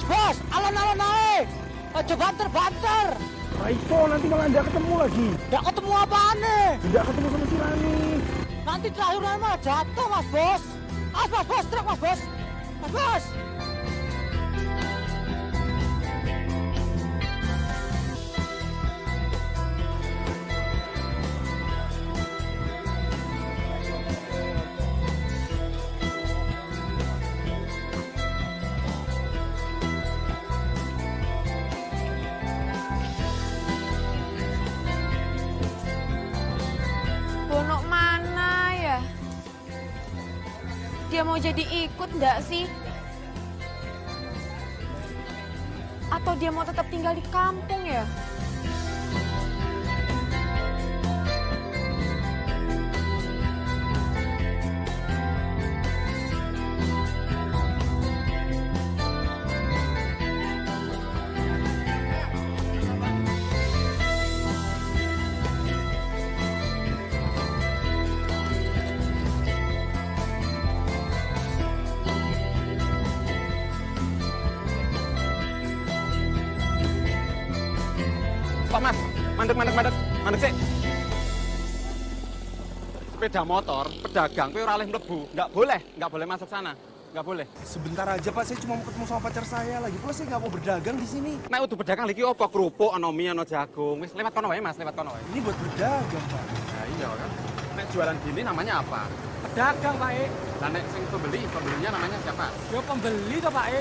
Bos, alon-alon naik. Aja banter-banter. Raiso, nanti malah nggak ketemu lagi. Nggak ketemu apaan nih? Nggak ketemu sama si Rani. Nanti terakhir malah jatuh, Mas Bos. Bos, truk, Mas Bos. Mas Bos. Bono mana ya? Dia mau jadi ikut nggak sih? Atau dia mau tetap tinggal di kampung ya? Pak Mas, mandek sih. Sepeda motor, pedagang, kowe ora oleh mlebu. Nggak boleh masuk sana. Nggak boleh. Sebentar aja Pak, saya cuma mau ketemu sama pacar saya. Lagi pula saya nggak mau berdagang di sini. Nek udah pedagang lagi opo? Kerupuk, ono mie, ono jagung. Wis lewat kono wae Mas, lewat kono wae. Ini buat berdagang Pak. Nah iya kan. Nek jualan gini namanya apa? Pedagang, Pak E. Lah nek sing pembelinya namanya siapa? Yo pembeli toh, Pak E.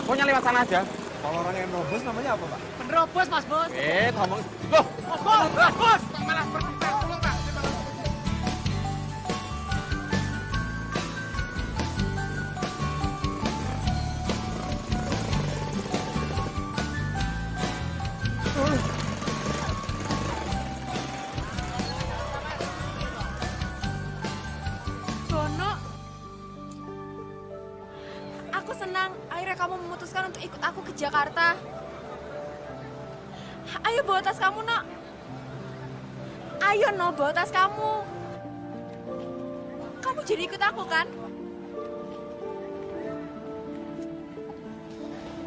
Pokoknya lewat sana aja. Kalau orang yang robos namanya apa Pak? Penerobos, Mas Bos. Ngomong. Loh, Mas Bos. malah berbicara dulu, Pak. Bono, aku senang akhirnya kamu memutuskan untuk ikut aku ke Jakarta. Ayo bawa tas kamu, Nok. Ayo, No, bawa tas kamu. Kamu jadi ikut aku, kan?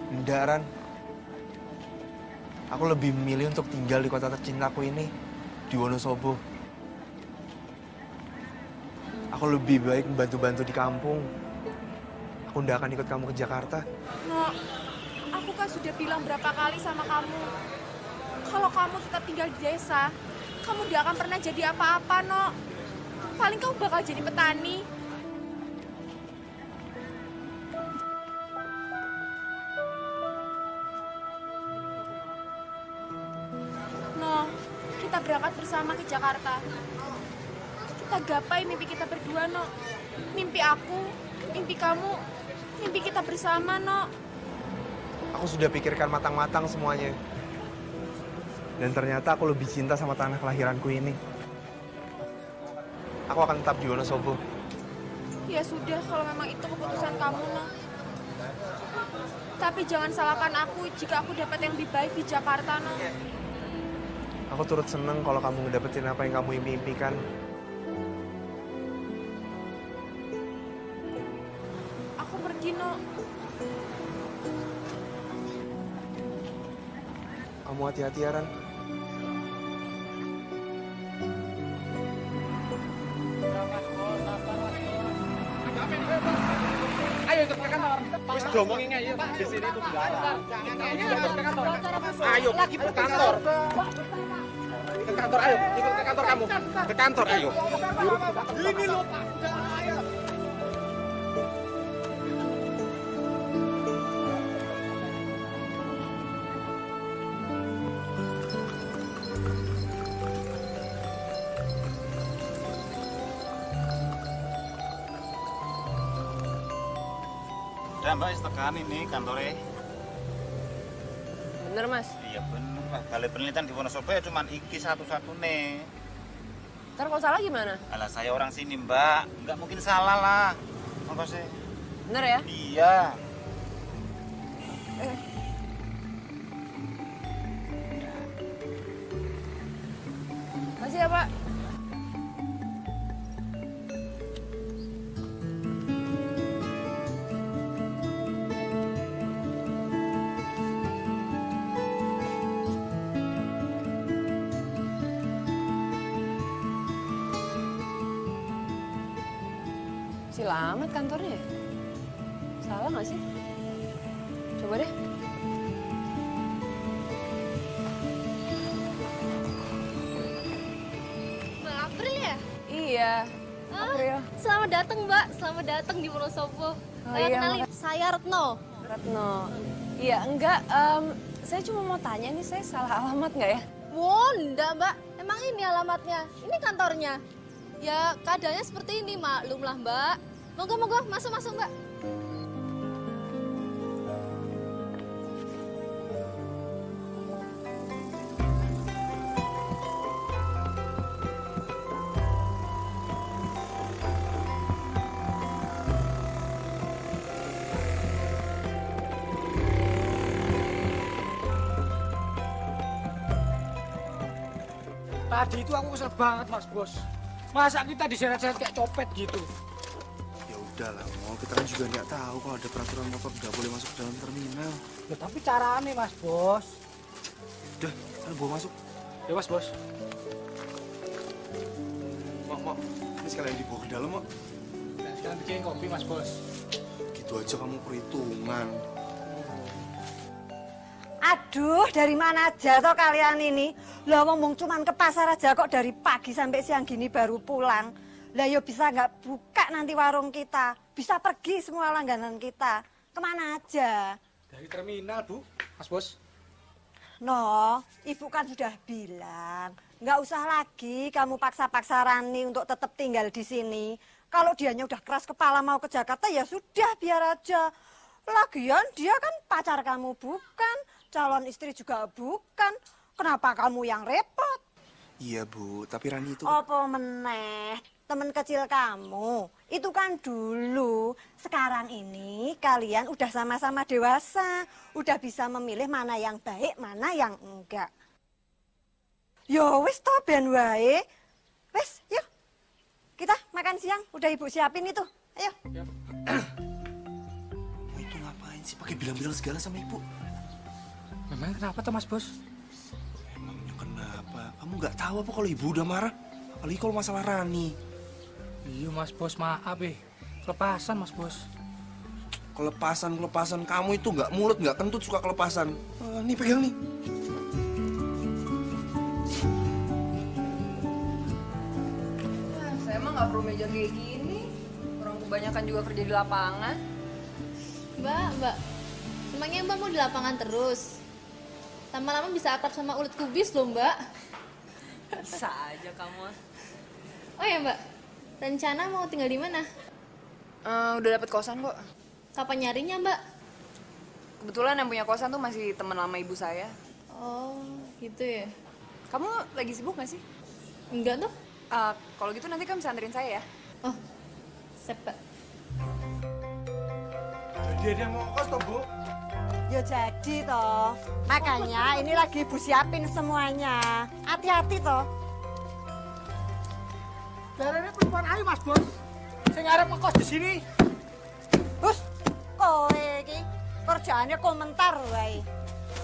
Enggak, Ran. Aku lebih memilih untuk tinggal di kota tercintaku ini, di Wonosobo. Aku lebih baik membantu-bantu di kampung. Aku nggak akan ikut kamu ke Jakarta. No, aku kan sudah bilang berapa kali sama kamu. Kalau kamu tetap tinggal di desa, kamu tidak akan pernah jadi apa-apa, No. Paling kamu bakal jadi petani. No, kita berangkat bersama ke Jakarta. Kita gapai mimpi kita berdua, No. Mimpi aku, mimpi kamu, mimpi kita bersama, No. Aku sudah pikirkan matang-matang semuanya. Dan ternyata aku lebih cinta sama tanah kelahiranku ini. Aku akan tetap di Wonosobo. Ya sudah, kalau memang itu keputusan kamu, No. Tapi jangan salahkan aku jika aku dapat yang lebih baik di Jakarta, No. Aku turut seneng kalau kamu ngedapetin apa yang kamu impikan. Aku pergi, No. Kamu hati-hati ya, Ran. Ayo ikut ke kantor. Wis diomongin aja di sini itu dilarang. Ikut ke kantor. Ayo pergi ke kantor. Ke kantor ayo, ikut ke kantor kamu. Ke kantor ayo. Ini loh Pak. Ayo. Udah Mbak, tekan ini kantornya. Bener, Mas. Iya bener Mbak, balai penelitian di Wonosobo ya cuma iki satu-satunya. Ntar kalau salah gimana? Alah, saya orang sini, Mbak. Nggak mungkin salah lah. Apa sih? Bener ya? Iya. Makasih ya, Pak. Selamat kantornya ya? Salah nggak sih? Coba deh. Mbak April ya? Iya. April. Selamat datang Mbak, selamat datang di Wonosobo. Saya iya, kenalin, saya Retno. Retno. Iya, enggak. Saya cuma mau tanya nih, saya salah alamat nggak ya? Wow, enggak Mbak, emang ini alamatnya, ini kantornya. Ya keadaannya seperti ini, maklumlah Mbak. Moga-moga, masuk Mbak. Tadi itu aku kesel banget Mas Bos. Masa kita diseret-seret kayak copet gitu? Ya udahlah, mau kita kan juga nggak tahu kalau ada peraturan motor nggak boleh masuk ke dalam terminal. Ya tapi caranya Mas Bos. Udah, sana bawa masuk. Ya Mas Bos. Mak, ini sekalian dibawa ke dalam, Mak. Nah, sekarang bikin kopi Mas Bos. Gitu aja kamu perhitungan. Aduh, dari mana aja toh kalian ini? Lah ngomong cuman ke pasar aja kok dari pagi sampai siang gini baru pulang. Lah yo bisa nggak buka nanti warung kita. Bisa pergi semua langganan kita. Kemana aja? Dari terminal, Bu. Mas Bos. No, ibu kan sudah bilang. Nggak usah lagi kamu paksa-paksa Rani untuk tetap tinggal di sini. Kalau dianya udah keras kepala mau ke Jakarta ya sudah biar aja. Lagian dia kan pacar kamu bukan. Calon istri juga bukan. Kenapa kamu yang repot? Iya, Bu. Tapi Rani itu... Apa meneh? Temen kecil kamu. Itu kan dulu. Sekarang ini kalian udah sama-sama dewasa. Udah bisa memilih mana yang baik, mana yang enggak. Yo wis toh ben wae. Wis, yuk. Kita makan siang. Udah Ibu siapin itu. Ayo. Kamu itu ngapain sih pakai bilang-bilang segala sama Ibu? Memang kenapa tuh Mas Bos? Emangnya kenapa? Kamu nggak tahu apa kalau Ibu udah marah? Apalagi kalau masalah Rani. Iya Mas Bos, maaf Kelepasan Mas Bos. Kelepasan kamu itu nggak mulut, nggak kentut, suka kelepasan. Nih pegang nih. Saya emang nggak perlu meja kayak gini. Orang kebanyakan juga kerja di lapangan. Mbak, emangnya Mbak mau di lapangan terus? Lama-lama bisa akrab sama ulet kubis loh Mbak. Bisa aja kamu. Oh ya Mbak, rencana mau tinggal di mana? Udah dapet kosan kok. Kapan nyarinya Mbak? Kebetulan yang punya kosan tuh masih teman lama ibu saya. Oh gitu ya. Kamu lagi sibuk gak sih? Enggak tuh. Kalau gitu nanti kamu bisa anterin saya ya. Oh, sepet. Jadi ada mau kos toh, Bu? Ya jadi toh. Makanya ini lagi Ibu siapin semuanya. Hati-hati toh. Jarane perempuan ayo Mas Bos. Sing arep ngekos di sini. Bus, kowe iki kerjaannya komentar wae.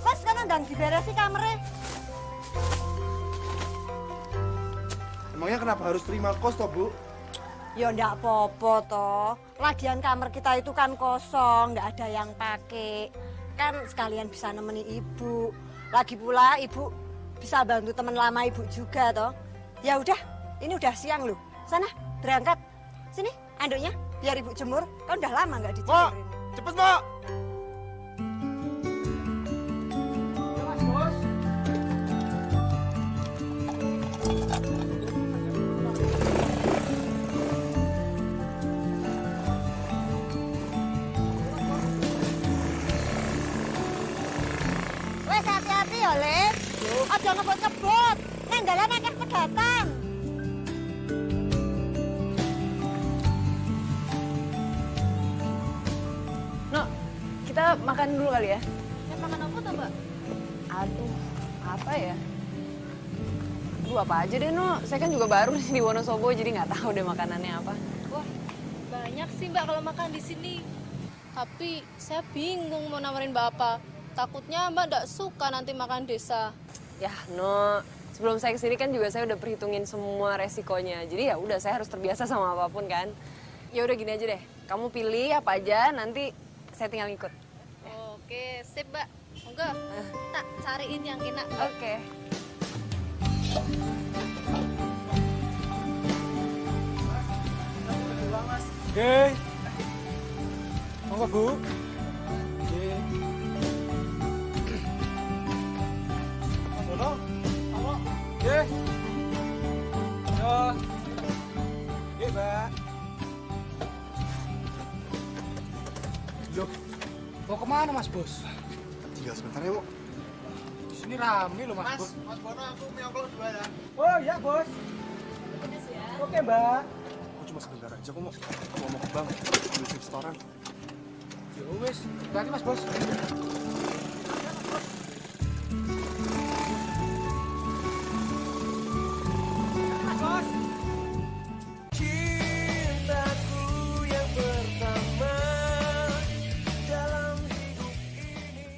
Wes kan ndang diberesi kamere. Emangnya kenapa harus terima kos toh, Bu? Ya ndak apa-apa toh. Lagian kamar kita itu kan kosong, ndak ada yang pakai. Kan sekalian bisa nemeni Ibu. Lagi pula Ibu bisa bantu teman lama Ibu juga toh. Ya udah, ini udah siang loh. Sana berangkat. Sini anduknya biar Ibu jemur. Kan udah lama nggak dijemurin. Cepet, Mak! Ya Mas Bos. Wes hati-hati ya, Le. Aja ngebut-ngebut. Nang dalan akeh pegatan. kita makan dulu kali ya. Makan apa tuh, Mbak? Aduh, apa ya? Aduh, apa aja deh, No. Saya kan juga baru di Wonosobo, jadi nggak tahu deh makanannya apa. Wah, banyak sih Mbak kalau makan di sini. Tapi saya bingung mau nawarin Mbak apa. Takutnya Mbak nggak suka nanti makan desa. Ya, No. Sebelum saya kesini kan juga saya udah perhitungin semua resikonya. Jadi ya udah, saya harus terbiasa sama apapun kan. Ya udah gini aja deh. Kamu pilih apa aja, nanti saya tinggal ngikut. Oke, sip Mbak. Monggo, tak cariin yang enak Mbak. Oke. Oke. Monggo, Bu. Oke. Mas Dono, halo. Oke. Yo. Oke, Mbak. Yo, Mau kemana, Mas Bos? tinggal sebentar ya, Bu. Di sini rame loh, Mas Bos. Mas Bono, aku nyongklok dua ya. Oh iya, Bos. Oke, Mbak. Aku cuma sebentar aja, aku mau ke bank, ambil chip setoran. Ya wes, berarti Mas Bos. Mas Bos. Cintaku yang pertama dalam hidup ini.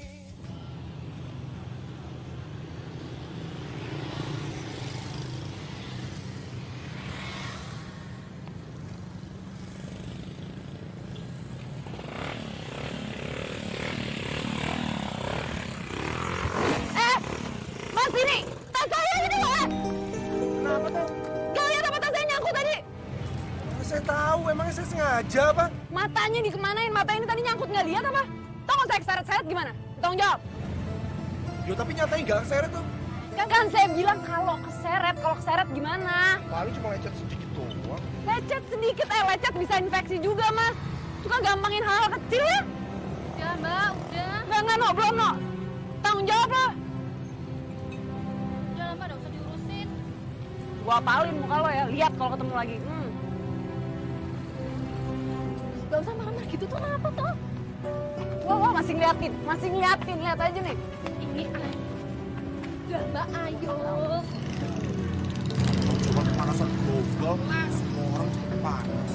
Mas, ini! Tas saya ini, Mas! Kenapa tuh? Gak lihat apa tas saya nyangkut tadi? Saya tahu, emangnya saya sengaja apa? Matanya dikemanain? Mata ini tadi nyangkut nggak lihat apa? Tau nggak saya keseret-seret gimana? Tolong jawab. Yo, tapi nyatanya nggak keseret tuh. Kan saya bilang kalau keseret gimana? Paling cuma lecet sedikit doang. Lecet sedikit, lecet bisa infeksi juga, Mas. Suka gampangin hal kecil ya? Ya Mbak, udah. Enggak, no, belum, no. Tanggung jawab lo. Udah lah Mbak, nggak usah diurusin. Gua apalin muka lo ya, lihat kalau ketemu lagi. Gak usah marah gitu tuh, kenapa tuh? Wah, masih ngeliatin, lihat aja nih. Ini udah Mbak, ayo. Cuma kepanasan global, semua orang cepet panas.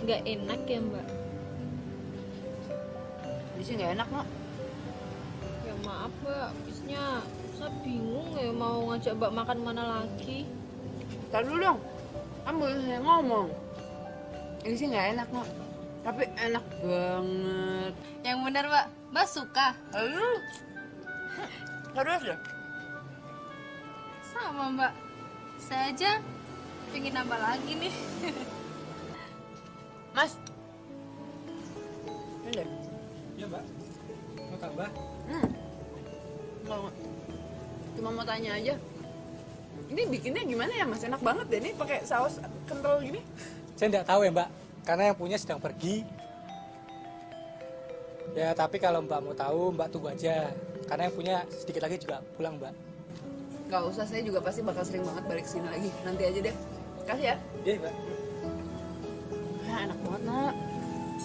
Nggak enak ya Mbak? Di sini nggak enak, Mak. Ya maaf Mbak, habisnya saya bingung ya mau ngajak Mbak makan mana lagi. Ntar dulu dong, kan boleh saya ngomong. Ini sih nggak enak, Mak. Tapi enak banget. Yang benar Mbak, Mbak suka? Lalu, serius deh. Sama Mbak, saya aja pengen nambah lagi nih. Mas, ini deh. Ya, Mbak. Mau tambah? Cuma mau tanya aja. Ini bikinnya gimana ya, Mas? Enak banget deh, ini pakai saus kental gini. Saya nggak tahu ya, Mbak. Karena yang punya sedang pergi. Ya, tapi kalau Mbak mau tahu, Mbak tunggu aja. Karena yang punya sedikit lagi juga pulang, Mbak. Gak usah, saya juga pasti bakal sering banget balik sini lagi. Nanti aja deh. Kasih ya. Iya, Mbak. Ya, enak banget, Nak.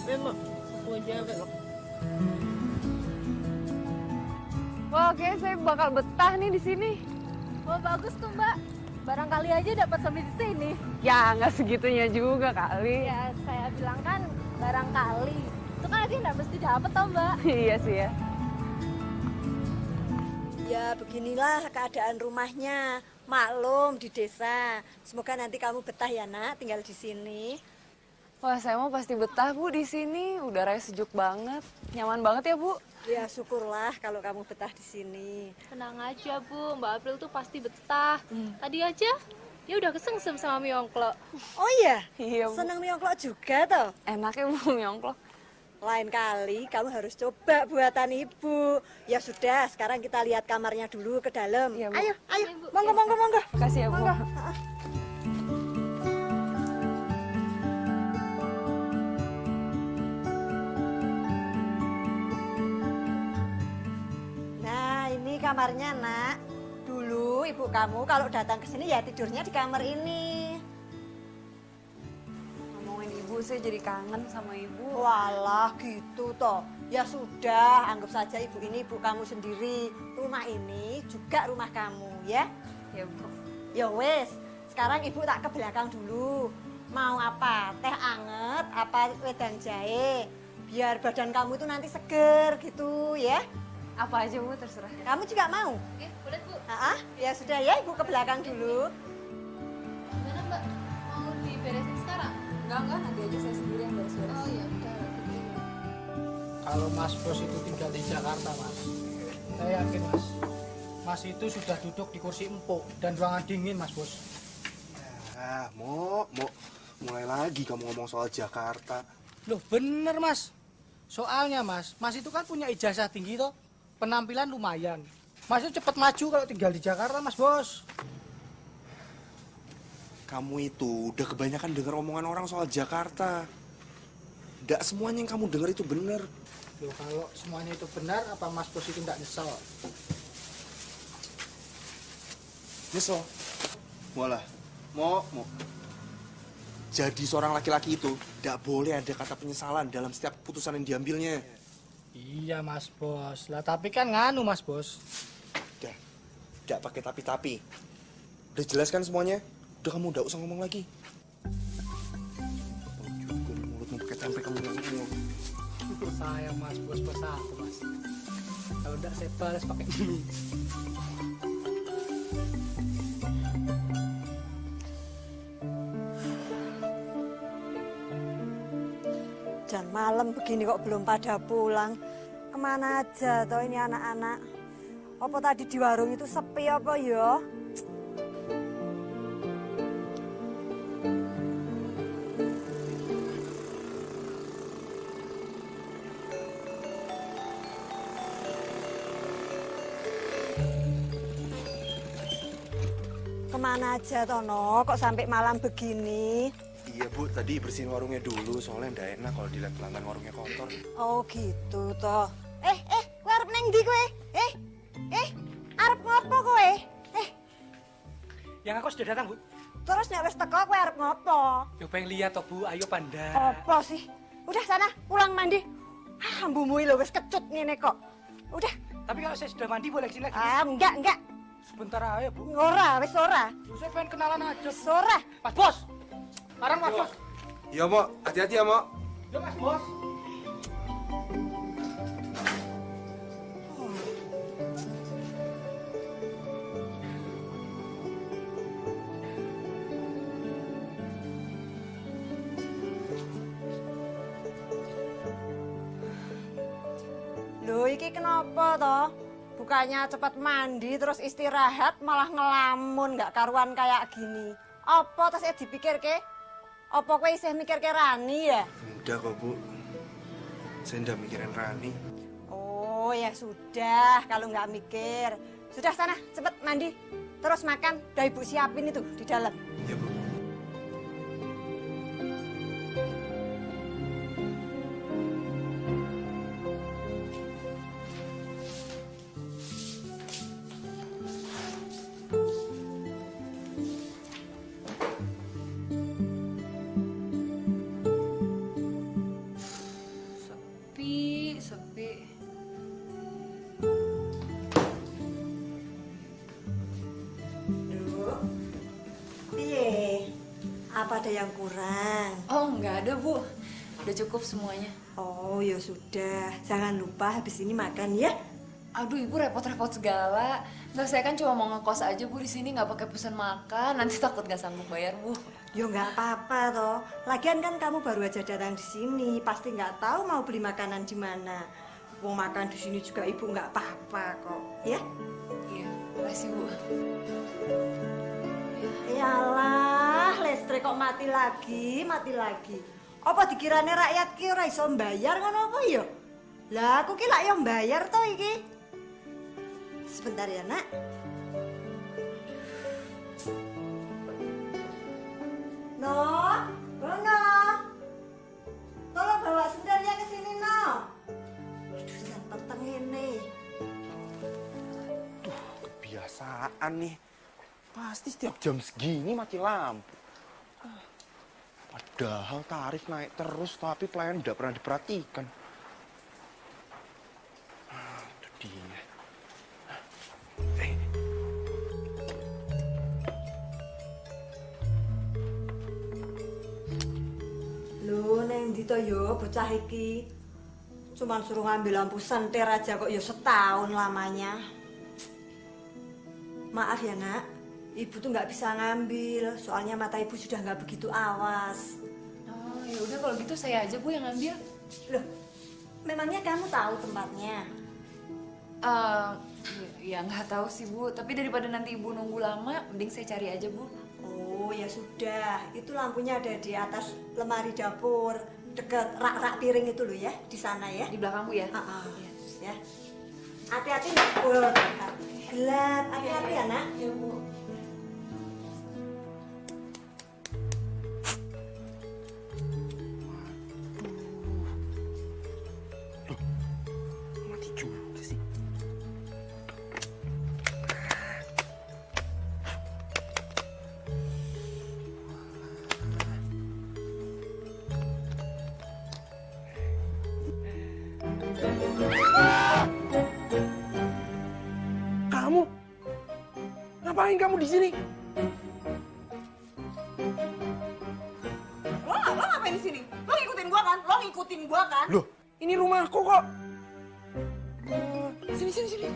Ya Mbak, aku aja Mbak. Wah, oke, saya bakal betah nih di sini. Wah bagus tuh Mbak, barangkali aja dapat sampai di sini. Ya, nggak segitunya juga kali. Ya saya bilang kan barangkali. Itu kan nanti nggak mesti dapat toh Mbak. Iya sih ya. Ya beginilah keadaan rumahnya. Maklum di desa. Semoga nanti kamu betah ya nak tinggal di sini. Wah, saya mau pasti betah, Bu, di sini. Udaranya sejuk banget. Nyaman banget ya, Bu? Ya syukurlah kalau kamu betah di sini. Tenang aja Bu, Mbak April tuh pasti betah. Tadi aja dia udah kesengsem sama Miongklo. Oh iya? Iya, Bu. Senang miongklok juga toh? Enak ya, Bu, miongklok. Lain kali kamu harus coba buatan ibu. Ya sudah, sekarang kita lihat kamarnya dulu ke dalam. Iya, Bu. Ayo, ayo, Iya, Bu. monggo, monggo, monggo. Makasih ya, Bu. Monggo. kamarnya, Nak. Dulu ibu kamu kalau datang ke sini ya tidurnya di kamar ini. Ngomongin ibu, saya jadi kangen sama ibu. Walah, gitu toh. Ya sudah, anggap saja ibu ini ibu kamu sendiri. Rumah ini juga rumah kamu, ya? Ya, Bu. Ya wes, sekarang ibu tak ke belakang dulu. Mau apa? Teh anget, apa wedang jahe? Biar badan kamu itu nanti seger gitu, ya? Apa aja, Bu, terserah. Kamu juga mau? Oke, boleh Bu. Ya sudah ya, ibu ke belakang dulu. Gimana Mbak? Mau diberesin sekarang? Enggak, nanti aja saya sendiri yang beres-beres. Oh iya, udah. Kalau Mas Bos itu tinggal di Jakarta, Mas. Saya yakin, Mas. Mas itu sudah duduk di kursi empuk dan ruangan dingin, Mas Bos. Ya, mau mulai lagi kamu ngomong soal Jakarta. Loh, bener, Mas. Soalnya, Mas itu kan punya ijazah tinggi toh. Penampilan lumayan. Mas itu cepat maju kalau tinggal di Jakarta, Mas Bos. Kamu itu udah kebanyakan dengar omongan orang soal Jakarta. Nggak semuanya yang kamu dengar itu bener. Loh, kalau semuanya itu benar, apa Mas Bos itu nggak nyesel? Nyesel? Walah, mau. Jadi seorang laki-laki itu nggak boleh ada kata penyesalan dalam setiap keputusan yang diambilnya. Iya, Mas Bos. Lah, tapi kan nganu, Mas Bos. Udah, nggak pakai tapi-tapi. Udah jelas kan semuanya? Udah kamu nggak usah ngomong lagi. Juga mulutmu pakai tempe kamu ngomong. Sayang, Mas Bos, pas aku, Mas. Kalau enggak saya balas pakai ini. Jam malam begini kok belum pada pulang. Kemana aja toh ini anak-anak? Apa tadi di warung itu sepi apa ya? Kemana aja Tono? Kok sampai malam begini? Iya Bu, tadi bersihin warungnya dulu, soalnya ndak enak kalau dilihat pelanggan warungnya kotor. Oh gitu toh. Kowe arep neng ndi kowe? Arep ngopo kowe? Yang aku sudah datang, Bu. Terus nek wis teko kowe arep ngopo? Yo pengen lihat toh, Bu. Ayo pandai. Apa sih? Udah sana, pulang mandi. Ambumu lho wis kecut ngene kok. Udah. Tapi kalau saya sudah mandi boleh kesini lagi? Enggak. Sebentar aja, Bu. Ora, wis ora. Saya pengen kenalan aja. Wis ora. Mas Bos. Barang Mas Bos. Iya, Mo. Hati-hati ya, Mo. Yo, Mas Bos. Loh, iki kenapa toh? Bukannya cepat mandi terus istirahat malah ngelamun nggak karuan kayak gini. Apa terus dipikir ke? Apa kowe isih mikir ke Rani ya? Udah kok, Bu. Saya ndak mikirin Rani. Oh ya sudah, kalau nggak mikir. Sudah sana, cepet mandi. Terus makan, udah ibu siapin itu di dalam. Iya, Bu. Sepi. Duh, piye? Apa ada yang kurang? Oh, nggak ada, Bu. Udah cukup semuanya. Oh ya sudah, jangan lupa habis ini makan ya. Aduh, Ibu repot-repot segala. Nggak, saya kan cuma mau ngekos aja, Bu, di sini nggak pakai pesan makan. Nanti takut nggak sanggup bayar, Bu. Yo nggak apa-apa toh. Lagian kan kamu baru aja datang di sini, pasti nggak tahu mau beli makanan di mana. Mau makan di sini juga ibu nggak apa-apa kok, ya? Iya, makasih, Bu. Yalah, listrik kok mati lagi. Apa dikirane rakyat ki ora iso mbayar ngono apa ya? Lah aku ki lak yo mbayar to iki. Sebentar ya, Nak. No, Bono. Tolong bawa sendalnya ke sini, No. Aduh, jangan peteng ini. Kebiasaan nih. Pasti setiap jam segini mati lampu. Padahal tarif naik terus, tapi pelayan tidak pernah diperhatikan. Itu dia. Lho, neng ndi to yo bocah iki? Cuman suruh ngambil lampu senter aja kok ya setahun lamanya. Maaf ya nak, ibu tuh nggak bisa ngambil, soalnya mata ibu sudah nggak begitu awas. Oh, ya udah kalau gitu saya aja Bu yang ngambil. Loh, memangnya kamu tahu tempatnya? Ya nggak tahu sih Bu, tapi daripada nanti Ibu nunggu lama, mending saya cari aja Bu. Oh ya sudah, itu lampunya ada di atas lemari dapur, dekat rak-rak piring itu loh ya, di sana ya. Di belakang Bu ya? Ya. Hati-hati nak, gelap, hati-hati ya nak. Ya Bu. Mati juga sih. Kamu? Ngapain kamu di sini? Lo ngapain di sini? Lo ngikutin gua kan? Lo ngikutin gua kan? Loh, ini rumahku kok. Sini.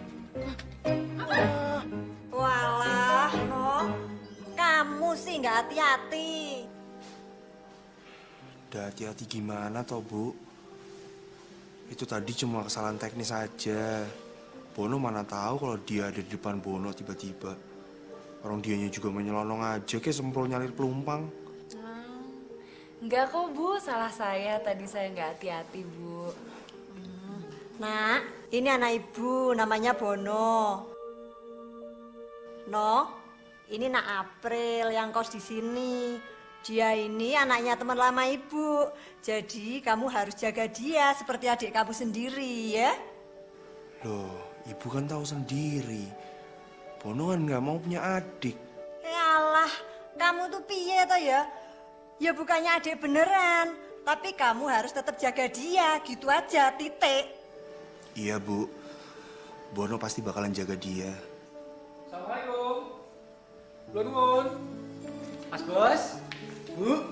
Walah, no. Kamu sih nggak hati-hati. Udah hati-hati gimana toh, Bu? Itu tadi cuma kesalahan teknis aja. Bono mana tahu kalau dia ada di depan Bono tiba-tiba. Orang dianya juga menyelonong aja kayak semprol nyalir pelumpang. Enggak kok Bu, salah saya. Tadi saya nggak hati-hati Bu. Nak, ini anak ibu, namanya Bono. No, ini Nak April yang kos di sini. Dia ini anaknya teman lama ibu. Jadi kamu harus jaga dia seperti adik kamu sendiri ya. Loh, ibu kan tahu sendiri. Bono kan nggak mau punya adik. Yalah, kamu tuh piye toh ya? Ya bukannya adik beneran, tapi kamu harus tetap jaga dia, gitu aja, titik. Iya, Bu. Bono pasti bakalan jaga dia. Assalamualaikum. Nuwun. Mas Bos. Bu.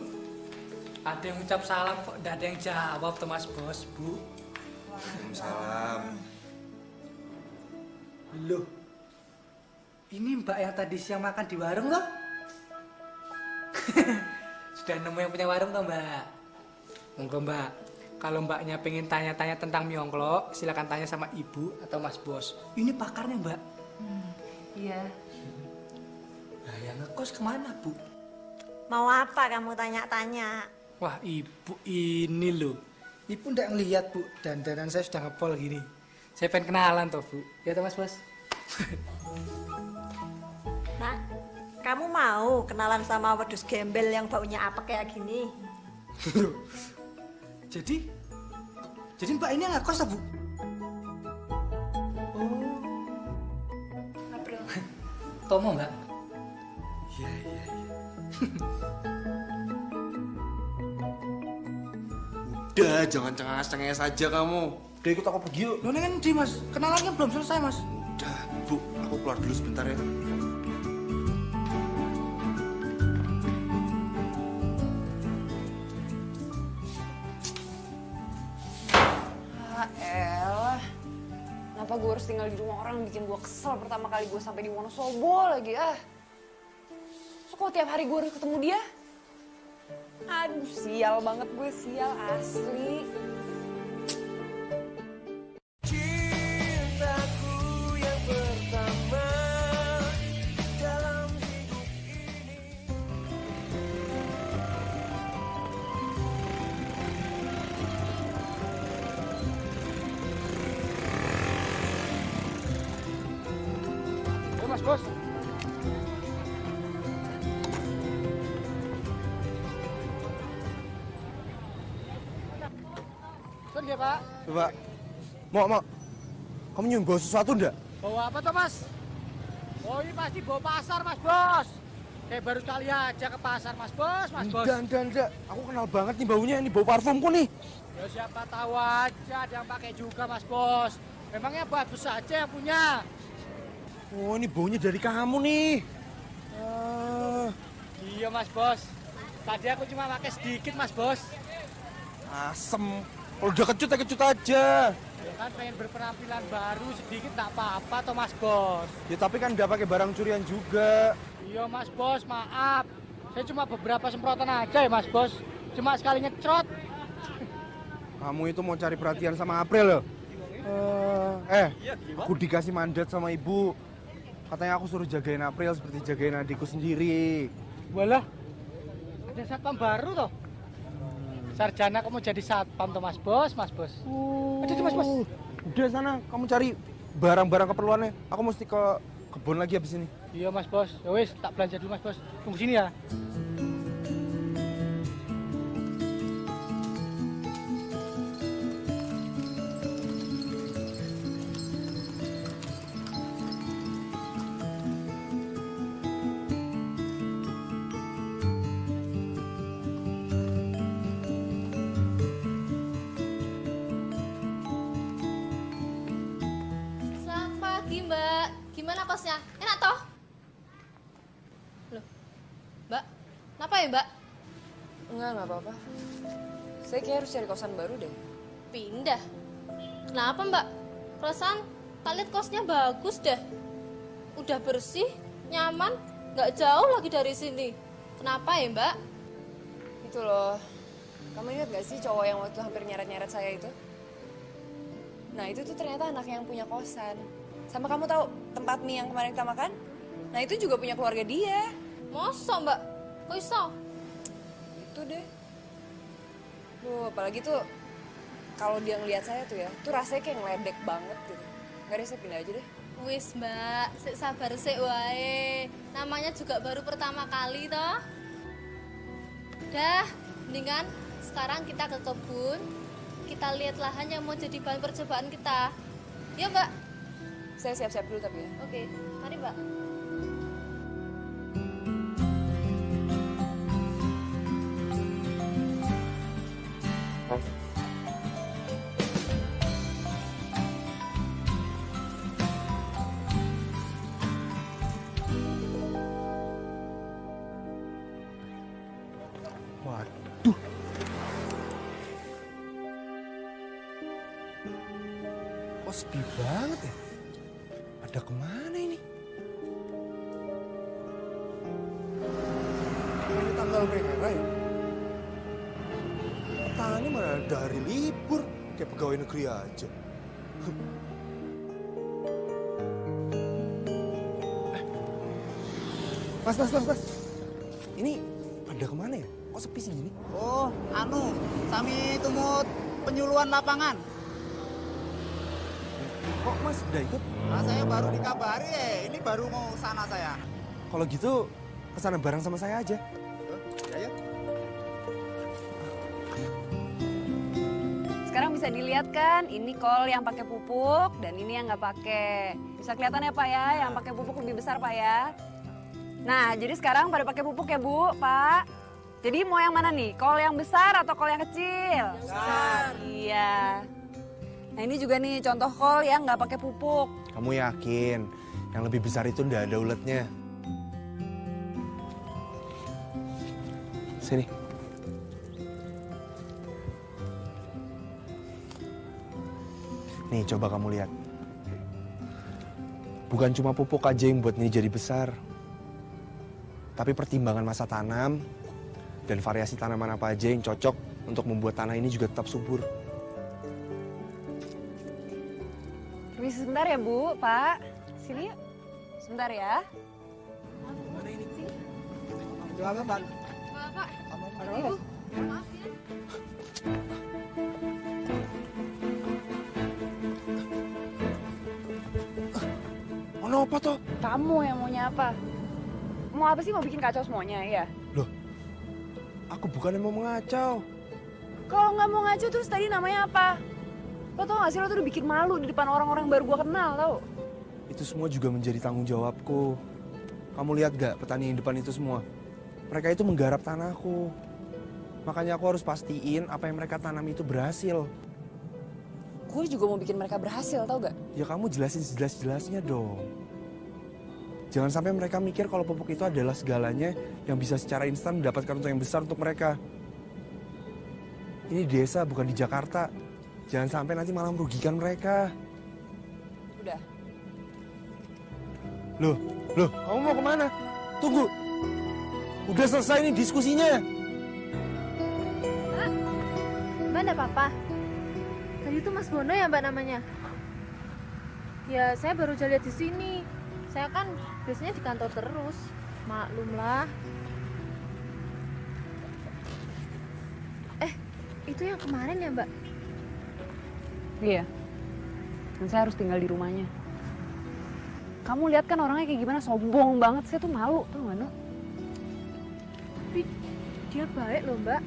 Ada yang ucap salam kok enggak ada yang jawab tuh Mas Bos, Bu. Waalaikumsalam. Loh. Ini Mbak yang tadi siang makan di warung loh. Sudah nemu yang punya warung toh, Mbak? Monggo, Mbak. Kalau Mbaknya pengen tanya-tanya tentang mie ongklok, silakan tanya sama Ibu atau Mas Bos. Ini pakarnya, Mbak. Iya. Nah, yang ngekos kemana, Bu? Mau apa kamu tanya-tanya? Wah, Ibu ini loh. Ibu ndak ngeliat, Bu. Dandanan saya sudah ngepol gini. Saya pengen kenalan toh, Bu. Ya toh, Mas Bos? Nak, kamu mau kenalan sama wedus gembel yang baunya apa kayak gini? Jadi Mbak ini yang ngekos toh, Bu? Oh. April. Tomo, Mbak? Iya. Udah, jangan cengas-cengas saja kamu. Udah ikut aku pergi yuk. Loh, ini kan di, Mas. Kenalannya belum selesai, Mas. Udah, Bu. Aku keluar dulu sebentar ya. Elah. Kenapa gue harus tinggal di rumah orang bikin gue kesel pertama kali gue sampai di Wonosobo lagi So kok tiap hari gue harus ketemu dia? Aduh, sial banget gue, sial asli. Cintaku yang pertama dalam hidup ini. Mas Bos. Sun ya, Pak. Coba. Mau. Kamu nyumbau sesuatu enggak? Bawa apa toh, Mas? Oh ini pasti bawa pasar Mas Bos. Kayak baru kali aja ke pasar Mas Bos, Mas Bos. Enggak. Aku kenal banget nih baunya, ini bau parfumku nih. Ya siapa tahu aja ada yang pakai juga Mas Bos. Memangnya bagus aja yang punya. Oh ini baunya dari kamu nih. Iya Mas Bos. Tadi aku cuma pakai sedikit Mas Bos. Asem. Kalau udah kecut aja. Ya kan pengen berpenampilan baru sedikit tak apa-apa toh Mas Bos. Ya tapi kan nggak pakai barang curian juga. Iya Mas Bos, maaf. Saya cuma beberapa semprotan aja ya Mas Bos. Cuma sekali ngecrot. Kamu itu mau cari perhatian sama April loh. Aku dikasih mandat sama ibu. Katanya aku suruh jagain April seperti jagain adikku sendiri. Walah, ada satpam baru toh. Sarjana kamu jadi satpam toh Mas Bos, Mas Bos. Aduh Mas Bos. Udah sana, kamu cari barang-barang keperluannya. Aku mesti ke kebun lagi habis ini. Iya Mas Bos, ya wis tak belanja dulu Mas Bos. Tunggu sini ya. Selamat pagi, Mbak. Gimana kosnya? Enak toh? Loh, Mbak, kenapa ya, Mbak? Enggak apa-apa. Saya kayak harus cari kosan baru deh. Pindah. Kenapa, Mbak? Perasaan tak lihat kosnya bagus deh. Udah bersih, nyaman, nggak jauh lagi dari sini. Kenapa ya, Mbak? Itu loh. Kamu ingat gak sih cowok yang waktu hampir nyeret-nyeret saya itu? Nah itu tuh ternyata anak yang punya kosan. Sama kamu tahu tempat mie yang kemarin kita makan? Nah itu juga punya keluarga dia. Masa, Mbak? Kok iso? Itu deh. Loh, apalagi tuh kalau dia ngelihat saya tuh ya, tuh rasanya kayak ngeledek banget gitu. Gak deh, saya pindah aja deh. Wis, Mbak, sik sabar sik wae. Namanya juga baru pertama kali toh. Dah, mendingan sekarang kita ke kebun. Kita lihat lahan yang mau jadi bahan percobaan kita. Ya, Mbak. Saya siap-siap dulu tapi ya. Oke, mari, Mbak. Waduh. Kok sepi banget ya? Pada kemana ini? Ini tanggal merah ya? Tanya mana ada hari libur, kayak pegawai negeri aja. Mas. Ini pada kemana ya? Kok sepi sih gini? Oh, sami tumut penyuluhan lapangan. Kok Mas udah ikut? Nah, saya baru dikabari ini baru mau sana saya. Kalau gitu, kesana bareng sama saya aja. Ya. Sekarang bisa dilihat kan, ini kol yang pakai pupuk dan ini yang nggak pakai. Bisa kelihatan ya Pak ya, yang pakai pupuk lebih besar Pak ya. Nah, jadi sekarang pada pakai pupuk ya Bu, Pak. Jadi mau yang mana nih? Kol yang besar atau kol yang kecil? Besar. Iya. Nah ini juga nih contoh kol yang nggak pakai pupuk. Kamu yakin yang lebih besar itu nggak ada uletnya? Sini. Nih coba kamu lihat. Bukan cuma pupuk aja yang buat ini jadi besar. Tapi pertimbangan masa tanam dan variasi tanaman apa aja yang cocok untuk membuat tanah ini juga tetap subur. Permisi sebentar ya Bu, Pak. Sini yuk. Sebentar ya. Mana ini? Maaf, Pak. Ibu, maaf ya. Ono apa toh? Kamu yang maunya apa? Mau apa sih? Mau bikin kacau semuanya ya? Loh, aku bukan yang mau mengacau. Kalau nggak mau ngaco terus tadi namanya apa? Lo tau gak sih lo tuh udah bikin malu di depan orang-orang baru gua kenal tau? Itu semua juga menjadi tanggung jawabku. Kamu lihat gak petani yang depan itu semua? Mereka itu menggarap tanahku. Makanya aku harus pastiin apa yang mereka tanam itu berhasil. Gue juga mau bikin mereka berhasil, tau gak? Ya kamu jelasin sejelas-jelasnya dong. Jangan sampai mereka mikir kalau pupuk itu adalah segalanya yang bisa secara instan mendapatkan untung yang besar untuk mereka. Ini desa, bukan di Jakarta. Jangan sampai nanti malah merugikan mereka. Udah. Loh, kamu mau kemana? Tunggu. Udah selesai nih diskusinya. Mbak ada apa-apa? Tadi itu Mas Bono ya Mbak namanya? Ya saya baru aja lihat di sini. Saya kan biasanya di kantor terus. Maklumlah. Itu yang kemarin ya Mbak? Iya. Dan saya harus tinggal di rumahnya. Kamu lihat kan orangnya kayak gimana, sombong banget. Saya tuh malu, tau gak, No? Tapi dia baik loh Mbak.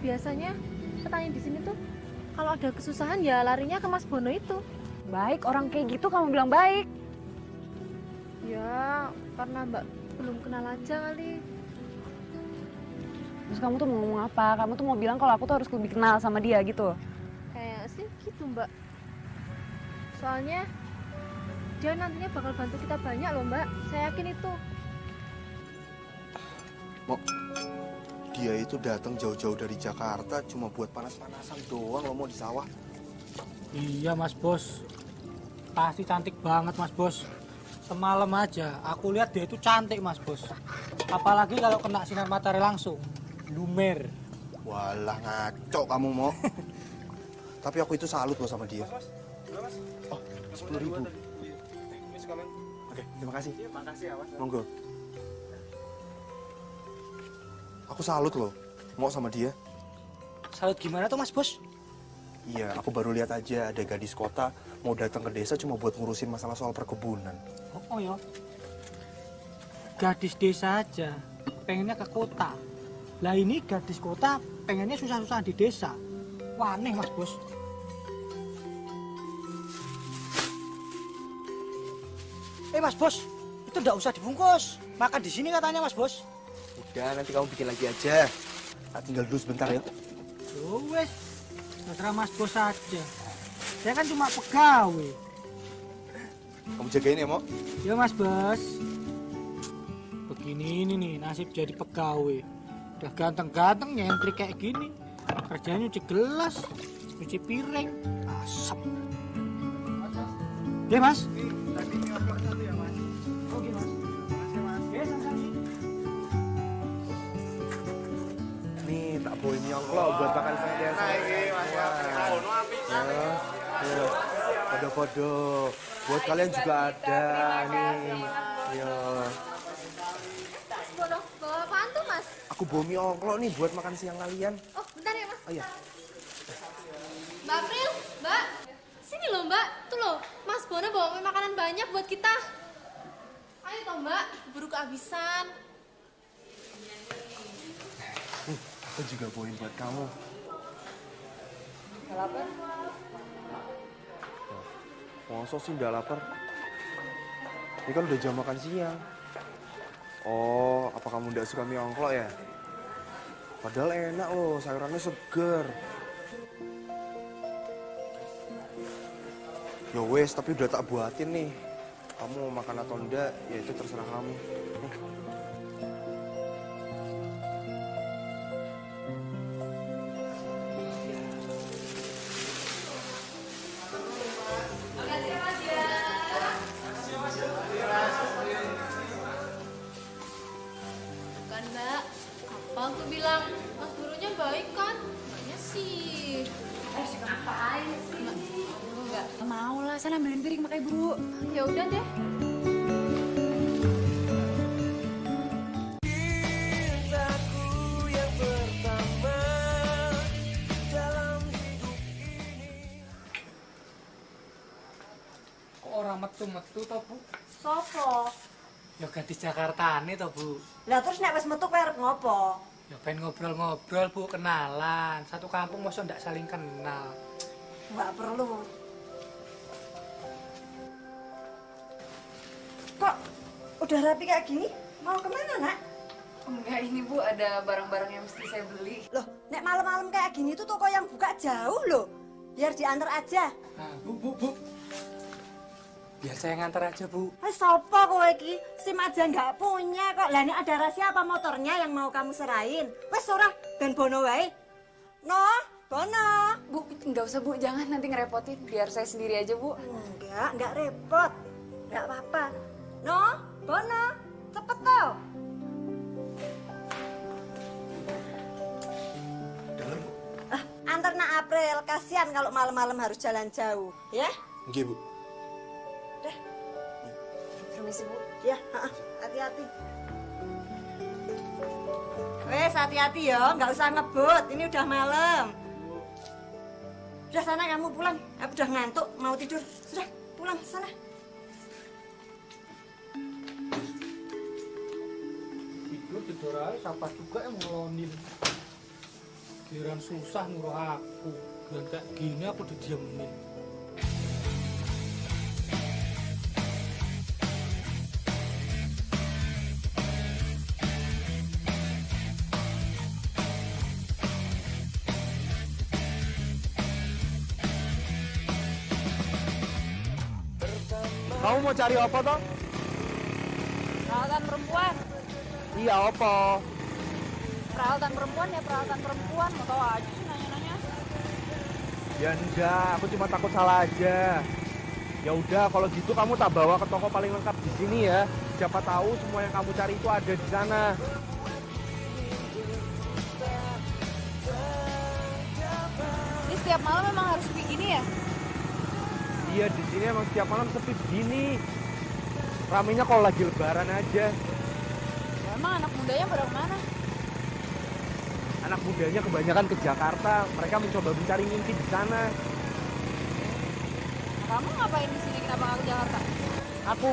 Biasanya petani di sini tuh kalau ada kesusahan ya larinya ke Mas Bono itu. Baik, orang kayak gitu kamu bilang baik. Ya, karena Mbak belum kenal aja kali. Terus kamu tuh mau ngomong apa? Kamu tuh mau bilang kalau aku tuh harus lebih kenal sama dia gitu? Kayak sih gitu Mbak. Soalnya dia nantinya bakal bantu kita banyak loh Mbak. Saya yakin itu. Mau dia itu datang jauh-jauh dari Jakarta cuma buat panas-panasan doang lo mau di sawah. Iya Mas Bos. Pasti cantik banget Mas Bos. Semalam aja aku lihat dia itu cantik Mas Bos. Apalagi kalau kena sinar matahari langsung. Lumer. Walah ngaco kamu mau. Tapi aku itu salut loh sama dia. Oh, 10.000. Oke, terima kasih. Makasih ya Mas. Monggo. Aku salut loh, mau sama dia. Salut gimana tuh Mas Bos? Iya, aku baru lihat aja ada gadis kota mau datang ke desa cuma buat ngurusin masalah soal perkebunan. Oh ya. Gadis desa aja pengennya ke kota. Lah ini gadis kota pengennya susah-susah di desa. Wah aneh Mas Bos. Mas Bos, itu nggak usah dibungkus. Makan di sini katanya Mas Bos. Udah, nanti kamu bikin lagi aja. Tinggal dulu sebentar ya. Wes, terserah Mas Bos aja. Saya kan cuma pegawai. Kamu jagain ya, Mo? Ya Mas Bos. Begini ini nih nasib jadi pegawai. Udah ganteng-ganteng nyentrik kayak gini. Kerjanya nyuci gelas, nyuci piring, asap. Ya Mas. Tadi ini oplok satu ya Mas. Oke Mas. Makasih Mas. Ya sama-sama. Nih, tak bawain nyongklok buat makan siang ya. Nah, ini Mas ya. Ono apisan. Ya, podo-podo. Buat kalian juga ada nih. Ya. Bono, bawa apaan tuh Mas? Aku bawa mie ongklok nih buat makan siang kalian. Oh bentar ya Mas. Oh iya. Mbak April, Mbak. Sini loh Mbak, tuh loh. Mas Bono bawa makanan banyak buat kita. Ayo toh Mbak, buru kehabisan. Aku juga bawain buat kamu. Gak lapar? Masa sih nggak lapar? Ini kan udah jam makan siang. Oh, apa kamu nggak suka mie ongklok ya? Padahal enak loh, sayurannya seger. Ya wes, tapi udah tak buatin nih. Kamu mau makan atau enggak, ya itu terserah kamu. Bukan Mbak, apa aku bilang Mas Gurunya baik kan? Makanya sih. Ngapain sih? Enggak. Mau lah, sana ambilin piring makanya buru. Ya udah deh. Cintaku yang pertama dalam hidup ini. Kok orang metu-metu toh Bu? Sopo? Ya gadis Jakarta nih toh Bu. Lah terus nek wis metu kowe arep ngopo? Ya pengen ngobrol-ngobrol Bu, kenalan. Satu kampung masa ndak saling kenal. Enggak perlu. Kok udah rapi kayak gini? Mau kemana, Nak? Enggak, ini Bu ada barang-barang yang mesti saya beli. Loh, nek malam-malam kayak gini tuh toko yang buka jauh loh. Biar diantar aja. Nah, Bu. Biar saya ngantar aja, Bu. Sopo kowe iki? SIM aja nggak punya kok. Lah ini ada rahasia apa motornya yang mau kamu serahin? Wes ora, ben Bono wae. No, Bono. Bu, nggak usah Bu, jangan nanti ngerepotin. Biar saya sendiri aja Bu. Enggak repot. Enggak apa-apa. No, Bono, cepet toh. Dalam, Bu. Antar nak April, kasihan kalau malam-malam harus jalan jauh, ya? Nggih, Bu. Permisi Bu. Ya, hati-hati. Wes, hati-hati ya, nggak usah ngebut. Ini udah malam. Sudah sana kamu pulang. Aku udah ngantuk, mau tidur. Sudah, pulang sana. Tidur aja, siapa juga yang ngelonin. Giliran susah nyuruh aku. Dan kayak gini aku didiemin. Kamu mau cari apa toh? Peralatan perempuan. Iya apa? Peralatan perempuan ya peralatan perempuan. Mau tahu aja sih nanya-nanya. Ya enggak, aku cuma takut salah aja. Ya udah, kalau gitu kamu tak bawa ke toko paling lengkap di sini ya. Siapa tahu semua yang kamu cari itu ada di sana. Ini setiap malam memang harus begini ya? Iya, di sini emang setiap malam sepi begini. Ramenya kalau lagi lebaran aja. Ya, emang anak mudanya pada kemana? Anak mudanya kebanyakan ke Jakarta. Mereka mencoba mencari mimpi di sana. Kamu ngapain di sini? Kenapa nggak ke Jakarta? Aku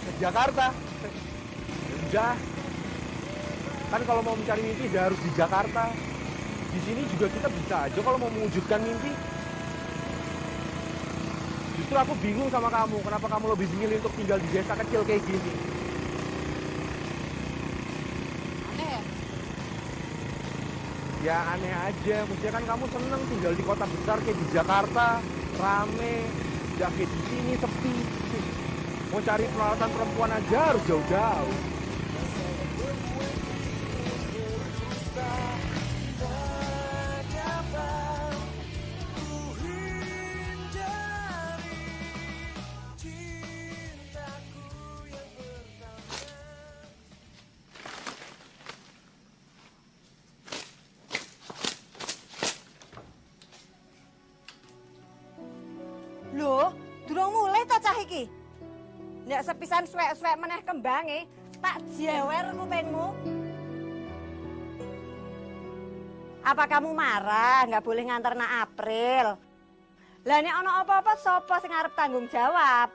ke Jakarta. Udah. Kan kalau mau mencari mimpi udah harus di Jakarta. Di sini juga kita bisa aja kalau mau mewujudkan mimpi. Justru aku bingung sama kamu. Kenapa kamu lebih memilih untuk tinggal di desa kecil kayak gini? Aneh ya? Ya aneh aja. Mestinya kan kamu seneng tinggal di kota besar kayak di Jakarta. Rame. Gak kayak di sini sepi. Mau cari peralatan perempuan aja harus jauh-jauh. Loh, durung mulai ta cah iki? Nek sepisan suwek-suwek meneh kembange, tak jewer kupingmu. Apa kamu marah nggak boleh nganter nak April? Lah nek ana apa-apa sapa sing arep tanggung jawab?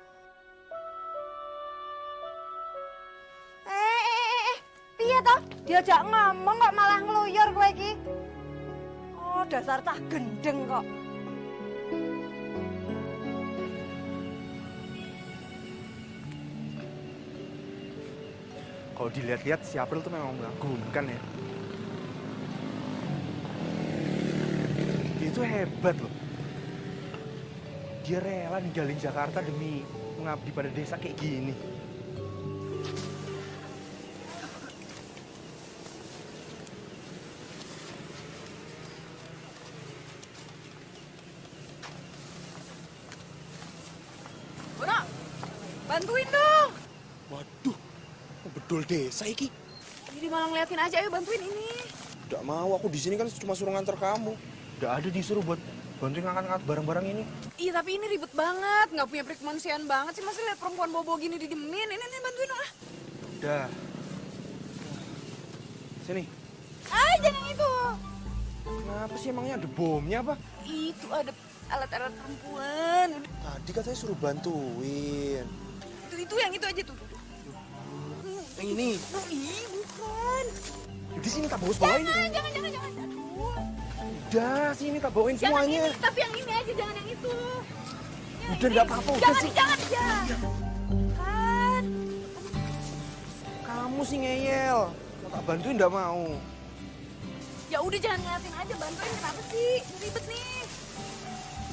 Piye toh? Diajak ngomong kok malah ngluyur kowe iki. Oh, dasar cah gendeng kok. Kalau dilihat-lihat si April tuh memang mengagumkan ya. Dia itu hebat loh. Dia rela ninggalin Jakarta demi mengabdi pada desa kayak gini. Bono, bantuin dong. Waduh, bedol desa iki. Ini malah ngeliatin aja, ayo bantuin ini. Nggak mau, aku di sini kan cuma suruh nganter kamu. Nggak ada disuruh buat bantuin ngangkat-ngangkat barang-barang ini. Iya tapi ini ribet banget, nggak punya perikemanusiaan banget sih. Masa lihat perempuan bobo gini didemin, ini bantuin dong ah. Udah. Sini. Ah jangan itu. Kenapa sih emangnya ada bomnya apa? Itu ada alat-alat perempuan. Tadi katanya suruh bantuin. Itu yang itu aja tuh. Yang ini. Oh iya bukan. Di sini tak bawa-bawain. Jangan. Aduh. Udah, sini tak bawain Jangan semuanya. ini, tapi yang ini aja, jangan yang itu. Udah nggak apa-apa, udah sih. Jangan ya. Kan. sih ngeyel? Mau tak bantuin nggak mau. Ya udah jangan ngeliatin aja, bantuin kenapa sih? Ribet nih.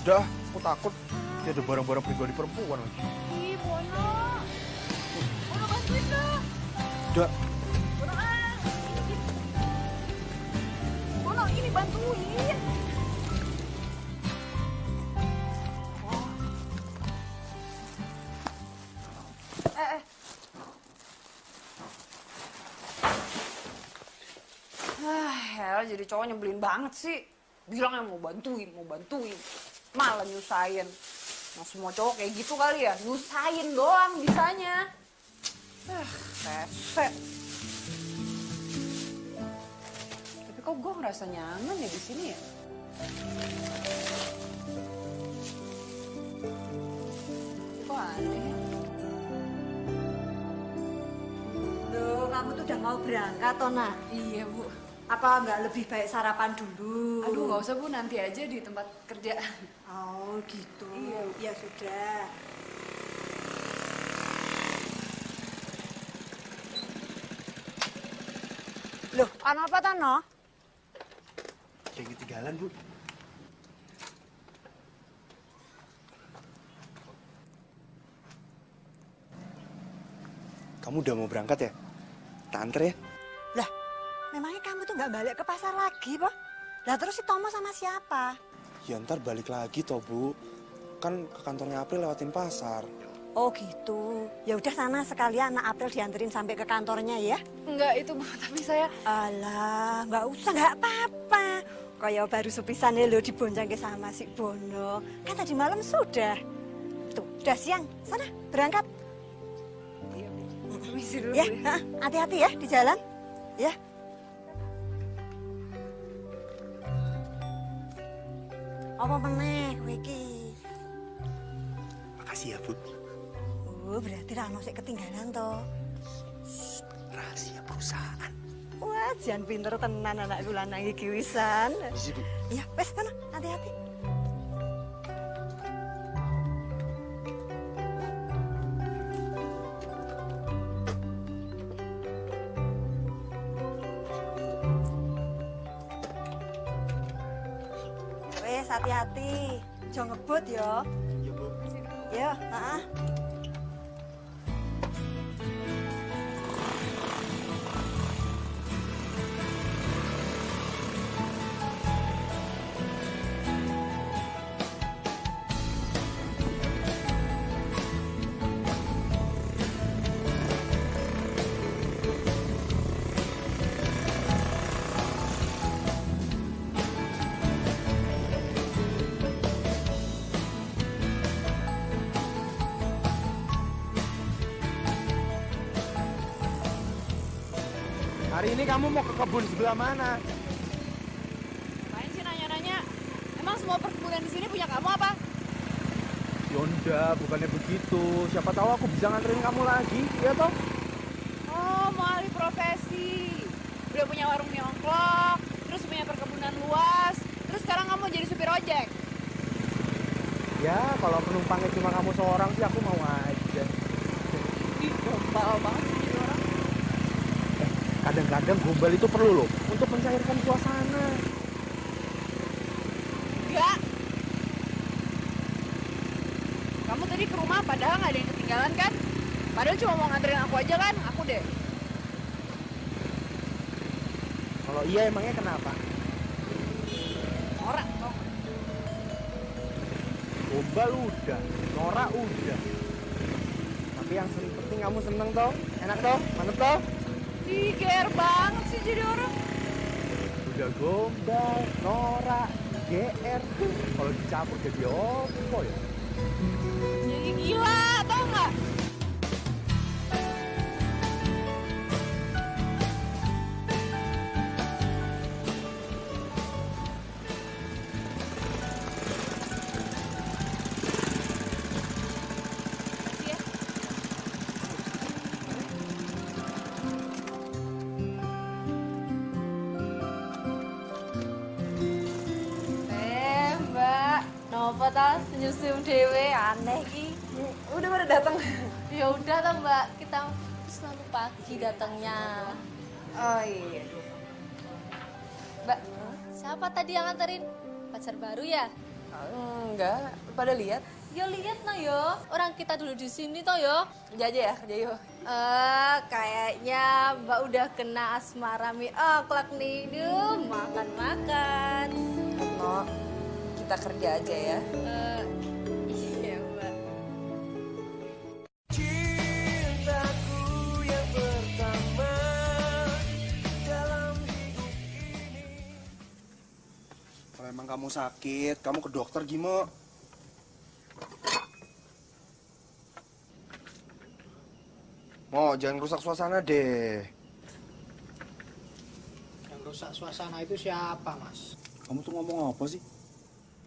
Udah, aku takut dia ada barang-barang pribadi perempuan lagi. Ih, Bono. Bono bantuin dong. Udah, Bono Bono ini bantuin. Ya jadi cowok nyebelin banget sih. Bilang yang mau bantuin. Malah nyusahin. Nah semua cowok kayak gitu kali ya, nyusahin doang bisanya. Rese. Tapi kok gue ngerasa nyaman ya di sini ya? Kok aneh ya? Loh, kamu tuh udah mau berangkat, Tona? Iya, Bu. Apa nggak lebih baik sarapan dulu? Aduh, nggak usah, Bu. Nanti aja di tempat kerja. Oh, gitu. Iya. Ya sudah. Loh, anu apa, Tono? kayak ketinggalan, Bu. Kamu udah mau berangkat ya? Tak anter ya? Lah, memangnya kamu tuh nggak balik ke pasar lagi, Boh? Lah terus si Tomo sama siapa? Ya ntar balik lagi toh, Bu. Kan ke kantornya April lewatin pasar. Oh gitu. Ya udah sana sekalian anak April dianterin sampai ke kantornya ya. Enggak, itu Bu. Tapi saya... Alah, nggak usah, nggak apa-apa. Kayak baru sepisan ya lo dibonceng sama si Bono. Kan tadi malam sudah. Tuh, udah siang. Sana, berangkat. Iya, Bu. Permisi dulu, Ya, Bu. hati-hati ya di jalan. Ya. Apa meneh kowe iki? Makasih ya, Bu. Oh, berarti Rano sik ketinggalan toh. Rahasia perusahaan. Wah, jan pinter tenan anakku lanang iki wisan. Isi, Bu. Iya, wes kono, hati-hati. Wes hati-hati. Jangan ngebut ya. Iya, Bu. Ya, heeh. Hari ini kamu mau ke kebun sebelah mana? Ngapain sih nanya-nanya? Emang semua perkebunan di sini punya kamu apa? Yonda, bukannya begitu. Siapa tahu aku bisa nganterin kamu lagi, ya toh? Oh, mau alih profesi. Udah punya warung mie ongklok, terus punya perkebunan luas, terus sekarang kamu jadi supir ojek. Ya, kalau penumpangnya cuma kamu seorang sih aku mau aja. Ih, gombal banget sih jadi orang. Kadang-kadang gombal itu perlu loh untuk mencairkan suasana. Enggak. Kamu tadi ke rumah padahal nggak ada yang ketinggalan kan? Padahal cuma mau nganterin aku aja kan? Aku deh. Kalau iya emangnya kenapa? Orang toh. Gombal udah, norak udah. Tapi yang penting kamu seneng toh, enak toh, mantep toh. Ih, GR banget sih jadi orang. Udah gombal, norak, GR. Kalau dicampur jadi opo ya? Jadi gila, tau nggak? Makasih ya. Mbak. Napa ta senyum-senyum dhewe aneh ki. Udah pada datang. Ya udah toh, Mbak. Kita selalu pagi datangnya. Oh iya. Mbak, siapa tadi yang nganterin? Pacar baru ya? Enggak, pada lihat. Yo lihat no yo, orang kita dulu di sini toh yo. Kerja aja ya, kerja yuk. Kayaknya Mbak udah kena asmara mi oklak nih. Duh, makan-makan. No, kita kerja aja ya. Iya Mbak. Cintaku yang pertama dalam hidup ini. Kalau emang kamu sakit, kamu ke dokter Gimo. Mo, jangan rusak suasana deh. Yang rusak suasana itu siapa, Mas? Kamu tuh ngomong apa sih?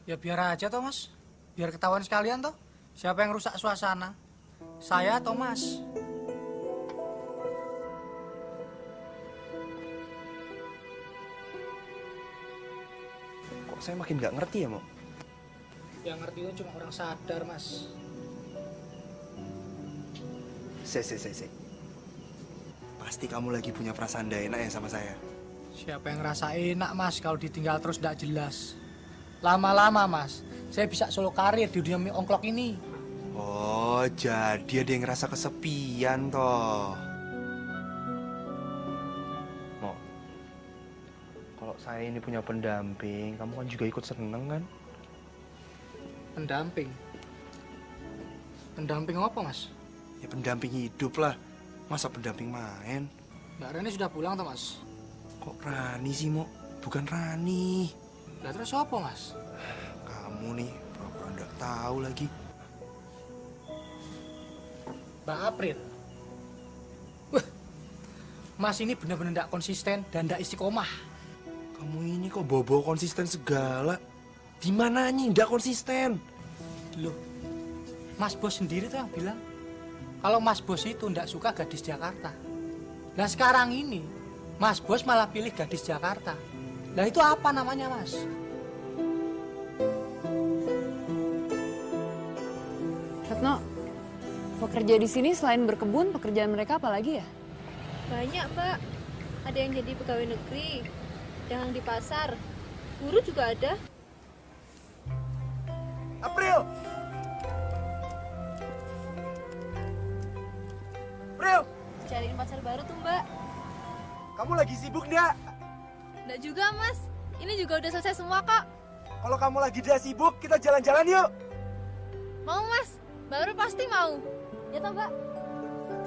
Ya biar aja toh, Mas. Biar ketahuan sekalian toh. Siapa yang rusak suasana? Saya atau Mas? Kok saya makin nggak ngerti ya, Mo? Yang ngerti itu cuma orang sadar, Mas. Se. Pasti kamu lagi punya perasaan nggak enak ya sama saya? Siapa yang ngerasa enak, Mas, kalau ditinggal terus tidak jelas? Lama-lama, Mas, saya bisa solo karir di dunia mie ongklok ini. Oh, jadi ada yang ngerasa kesepian toh. Mo, kalau saya ini punya pendamping, kamu kan juga ikut seneng kan? Pendamping? Pendamping apa, Mas? Ya pendamping hidup lah. Masa pendamping main? Mbak Rani sudah pulang toh, Mas? Kok Rani sih, Mo? Bukan Rani. Lah terus apa, Mas? Kamu nih, pura-pura nggak tahu lagi. Mbak April. Wah, Mas ini benar-benar tidak konsisten dan tidak istiqomah. Kamu ini kok bobo konsisten segala? Di mananya nggak konsisten? Loh, Mas Bos sendiri tuh yang bilang kalau Mas Bos itu tidak suka gadis Jakarta. Nah sekarang ini Mas Bos malah pilih gadis Jakarta. Nah itu apa namanya, Mas? Retno, pekerja di sini selain berkebun, pekerjaan mereka apa lagi ya? Banyak Mbak. Ada yang jadi pegawai negeri, yang di pasar, guru juga ada. April! April! Cariin pacar baru tuh Mbak. Kamu lagi sibuk nggak? Nggak juga Mas, ini juga udah selesai semua kok. Kalau kamu lagi tidak sibuk, kita jalan-jalan yuk. Mau Mas, baru pasti mau. Ya toh Mbak?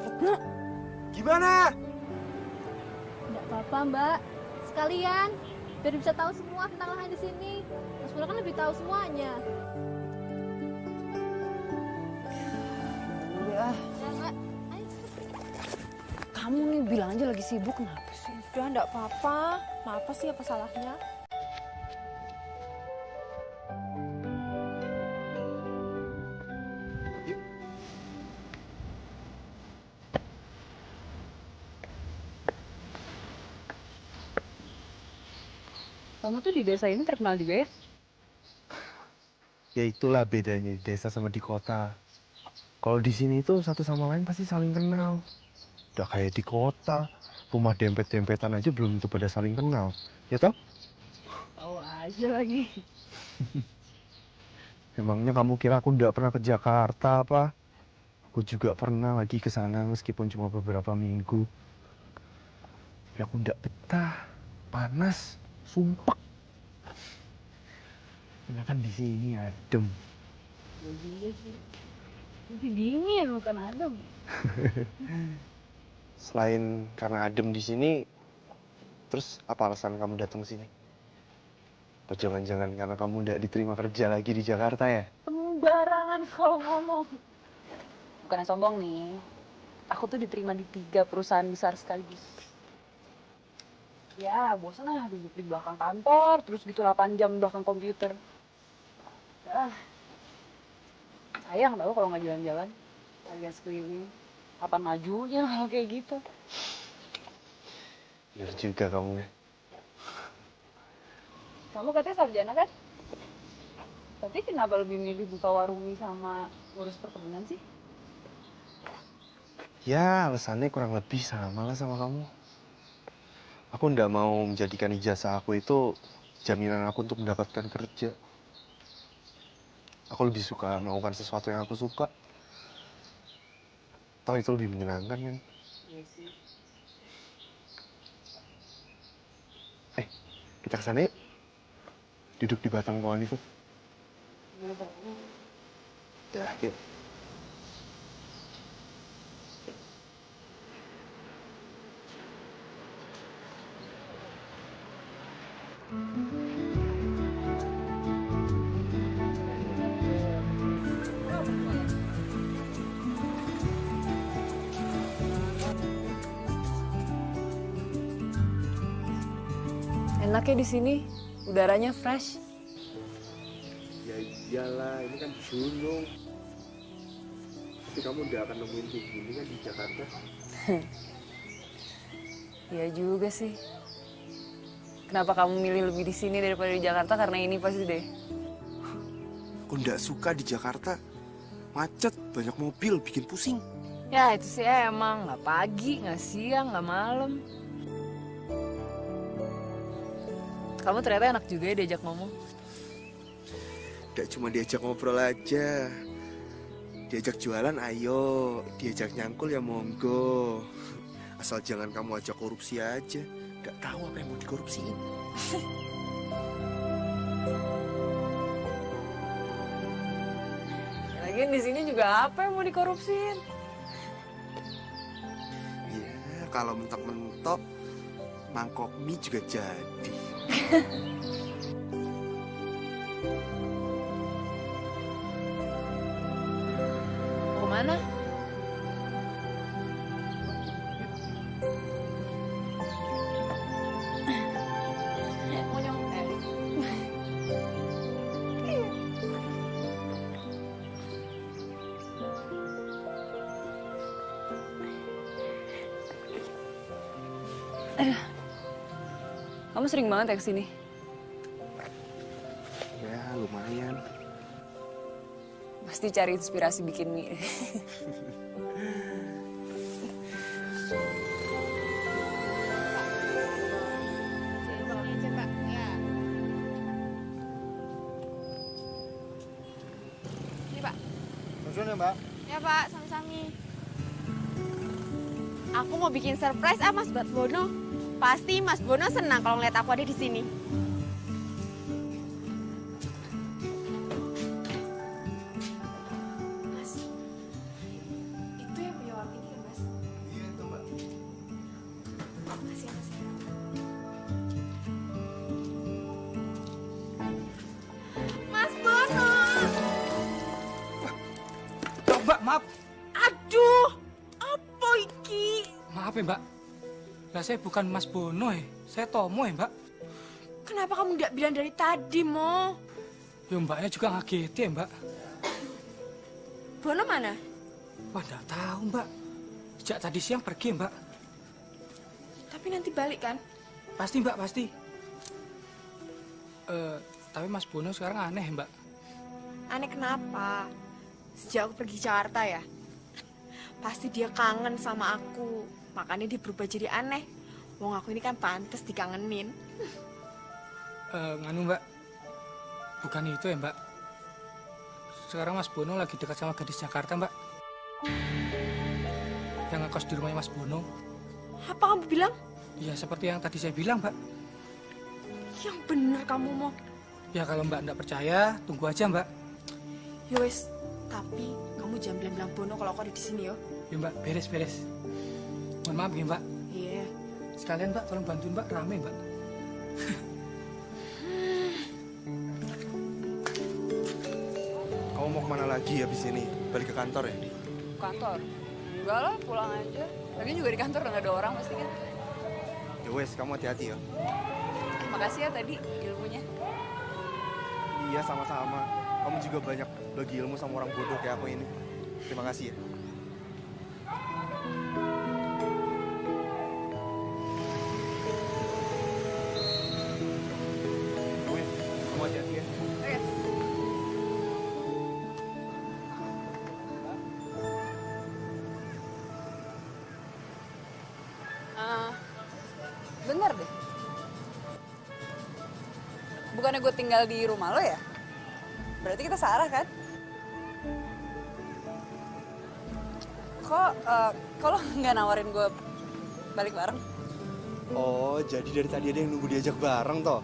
Retno, Gimana? Nggak apa-apa Mbak, sekalian biar bisa tahu semua tentang lahan di sini. Mas Pura kan lebih tahu semuanya. udah. Ya Mbak, ayo. Kamu nih bilang aja lagi sibuk, kenapa sih? Udah nggak apa-apa, apa sih apa salahnya? Kamu tuh di desa ini terkenal juga ya? Ya itulah bedanya di desa sama di kota. Kalau di sini tuh satu sama lain pasti saling kenal. Udah kayak di kota, rumah dempet-dempetan aja belum tentu pada saling kenal. Ya toh? Tahu aja lagi. Emangnya kamu kira aku nggak pernah ke Jakarta apa? Aku juga pernah lagi ke sana meskipun cuma beberapa minggu. Tapi aku nggak betah, panas, sumpek. Karena kan di sini adem. Iya sih. Ini dingin bukan adem. Selain karena adem di sini, terus apa alasan kamu datang sini? Atau jangan-jangan karena kamu nggak diterima kerja lagi di Jakarta ya? Sembarangan kalau ngomong. Bukan sombong nih. Aku tuh diterima di 3 perusahaan besar sekaligus. Ya, bosan lah duduk di belakang kantor, terus gitu 8 jam di belakang komputer. Sayang tau kalau nggak jalan-jalan. Alias keliling. Kapan majunya hal kayak gitu? Bener juga kamu. Kamu katanya sarjana kan? Tapi kenapa lebih milih buka warung mie sama ngurus perkebunan sih? Ya, alasannya kurang lebih sama lah sama kamu. Aku nggak mau menjadikan ijazah aku itu jaminan aku untuk mendapatkan kerja. Aku lebih suka melakukan sesuatu yang aku suka. Tahu itu lebih menyenangkan kan? Iya sih. Kita kesana yuk. Duduk di batang pohon itu. Ya, yuk. Enaknya di sini, udaranya fresh. Ya iyalah, ini kan gunung. Tapi kamu udah akan nemuin kayak gini kan di Jakarta. Iya juga sih. Kenapa kamu milih lebih di sini daripada di Jakarta? Karena ini pasti deh. Aku nggak suka di Jakarta. Macet, banyak mobil, bikin pusing. Ya itu sih emang, nggak pagi, nggak siang, nggak malam. Kamu ternyata enak juga ya diajak ngomong. Gak cuma diajak ngobrol aja. Diajak jualan ayo, diajak nyangkul ya monggo. Asal jangan kamu ajak korupsi aja. Gak tahu apa yang mau dikorupsiin. Lagian di sini juga apa yang mau dikorupsiin? Ya, kalau mentok-mentok, mangkok mie juga jadi. Kemana? Mau nyontek. Kamu sering banget ya kesini? Ya, lumayan. Pasti cari inspirasi bikin mie. Ini Pak. Langsung ya Mbak. Ya Pak, sami-sami. Aku mau bikin surprise Mas buat Bono. Pasti Mas Bono senang kalau ngeliat aku ada di sini. Mas, itu yang punya warung ini kan Mas? Iya, itu Mbak. Makasih ya Mas. Mas Bono! Mbak, maaf. Aduh, apa iki? Maaf ya Mbak. Lah saya bukan Mas Bono ya. Saya Tomo ya Mbak. Kenapa kamu nggak bilang dari tadi, Mo? Ya Mbaknya juga ngagetin ya Mbak. Bono mana? Wah nggak tahu Mbak. Sejak tadi siang pergi ya Mbak. Tapi nanti balik kan? Pasti Mbak, pasti. Tapi Mas Bono sekarang aneh ya Mbak. Aneh kenapa? Sejak aku pergi Jakarta ya? Pasti dia kangen sama aku. Makanya dia berubah jadi aneh. Wong aku ini kan pantas dikangenin. Nganu Mbak. Bukan itu ya Mbak. Sekarang Mas Bono lagi dekat sama gadis Jakarta Mbak. Yang ngekos di rumahnya Mas Bono. Apa kamu bilang? Ya seperti yang tadi saya bilang Mbak. Yang bener kamu, Mo. Ya kalau Mbak nggak percaya, tunggu aja Mbak. Yowes, tapi kamu jangan bilang-bilang Bono kalau aku ada di sini yo. Ya Mbak, beres-beres. Mohon maaf ya Mbak. Iya. Sekalian Mbak, tolong bantuin Mbak, rame Mbak. Kamu mau kemana lagi habis ini? Balik ke kantor ya? Kantor? Enggak lah, pulang aja. Lagi juga di kantor udah nggak ada orang pasti kan. Ya wes, kamu hati-hati ya. Makasih ya tadi ilmunya. Iya, sama-sama. Kamu juga banyak bagi ilmu sama orang bodoh kayak aku ini. Terima kasih ya. Wes, kamu hati-hati ya. Bener deh. Bukannya gue tinggal di rumah lo ya? Berarti kita searah kan? Kok lo nggak nawarin gue balik bareng? Oh, jadi dari tadi ada yang nunggu diajak bareng toh?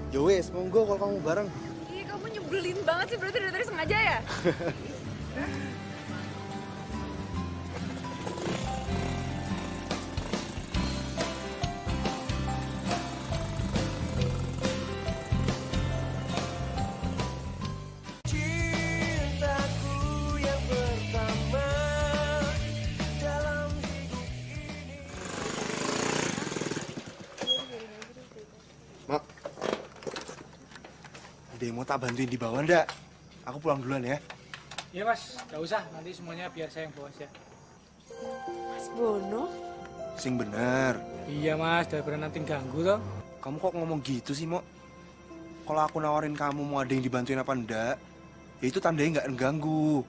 Ya wes, monggo kalau kamu bareng. Iya, kamu nyebelin banget sih, berarti dari tadi sengaja ya? Cintaku yang pertama dalam hidup ini. Mak, ada yang mau tak bantuin di bawah ndak? Aku pulang duluan ya. Iya mas, gak usah, nanti semuanya biar saya yang bawa aja. Mas Bono? Sing bener. Iya mas, daripada nanti ganggu toh. Kamu kok ngomong gitu sih, Mo? Kalau aku nawarin kamu mau ada yang dibantuin apa enggak, ya itu tandanya nggak ngeganggu.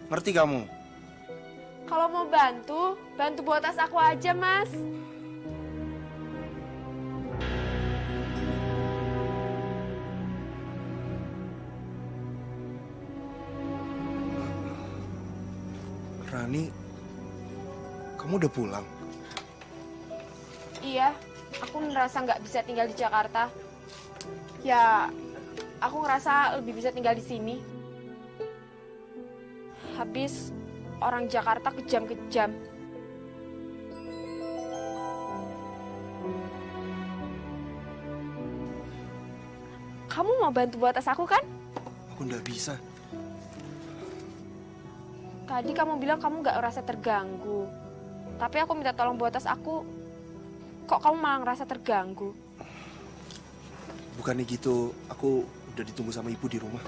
Ngerti kamu? Kalau mau bantu, bantu bawa tas aku aja, Mas. Rani, kamu udah pulang? Iya, aku ngerasa nggak bisa tinggal di Jakarta. Ya, aku ngerasa lebih bisa tinggal di sini. Habis orang Jakarta kejam-kejam. Kamu mau bantu buat tas aku kan? Aku nggak bisa. Tadi kamu bilang kamu nggak ngerasa terganggu. Tapi aku minta tolong buat tas aku. Kok kamu malah ngerasa terganggu? Bukannya gitu, aku udah ditunggu sama ibu di rumah.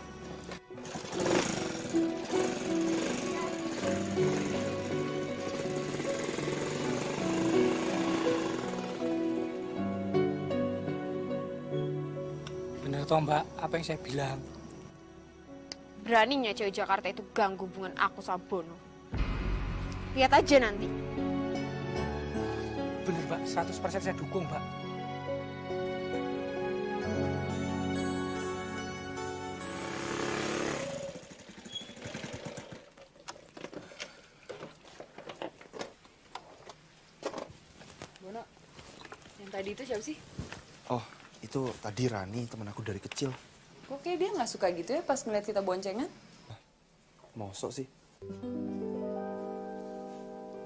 Bener toh mbak, apa yang saya bilang? Beraninya cewek Jakarta itu ganggu hubungan aku sama Bono. Lihat aja nanti. Bener mbak, 100% saya dukung mbak. Bono, yang tadi itu siapa sih? Oh, itu tadi Rani, teman aku dari kecil. Kok kayak dia nggak suka gitu ya pas ngeliat kita boncengan? Mosok sih?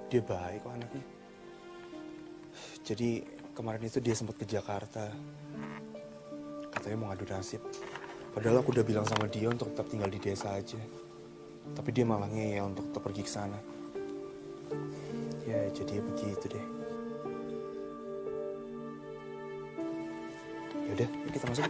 Dia baik kok anaknya. Jadi kemarin itu dia sempat ke Jakarta. Katanya mau ngadu nasib. Padahal aku udah bilang sama dia untuk tetap tinggal di desa aja. Tapi dia malah ngeyel untuk tetap pergi ke sana. Ya jadi begitu deh. Yaudah, yuk kita masuk.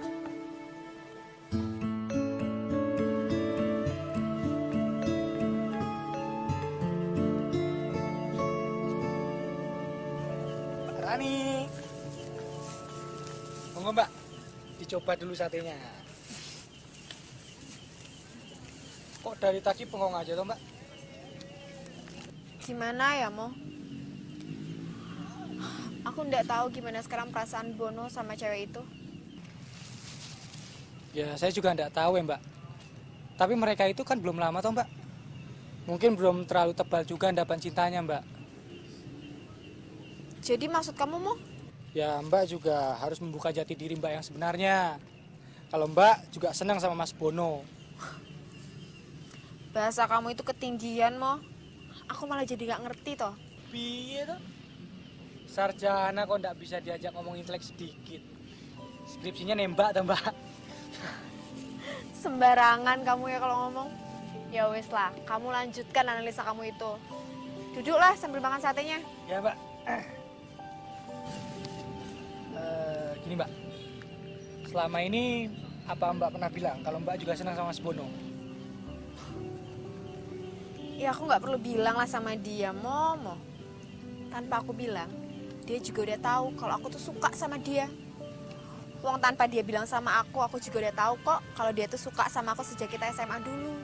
Rani. Monggo mbak, dicoba dulu satenya. Kok dari tadi bengong aja toh mbak? Gimana ya, Mo? Aku nggak tahu gimana sekarang perasaan Bono sama cewek itu. Ya saya juga nggak tahu ya mbak. Tapi mereka itu kan belum lama toh mbak. Mungkin belum terlalu tebal juga endapan cintanya mbak. Jadi maksud kamu, Mo? Ya mbak juga harus membuka jati diri mbak yang sebenarnya. Kalau mbak juga senang sama Mas Bono. Bahasa kamu itu ketinggian, Mo. Aku malah jadi nggak ngerti toh. Piye toh? Sarjana kok nggak bisa diajak ngomong intelek sedikit. Skripsinya nembak toh mbak. Sembarangan kamu ya kalau ngomong. Ya wes lah, kamu lanjutkan analisa kamu itu. Duduklah sambil makan satenya. Ya mbak. Gini mbak, selama ini apa mbak pernah bilang kalau mbak juga senang sama Mas Bono? Ya aku nggak perlu bilang lah sama dia, Momo. Tanpa aku bilang, dia juga udah tahu kalau aku tuh suka sama dia. Wong tanpa dia bilang sama aku juga udah tahu kok kalau dia tuh suka sama aku sejak kita SMA dulu.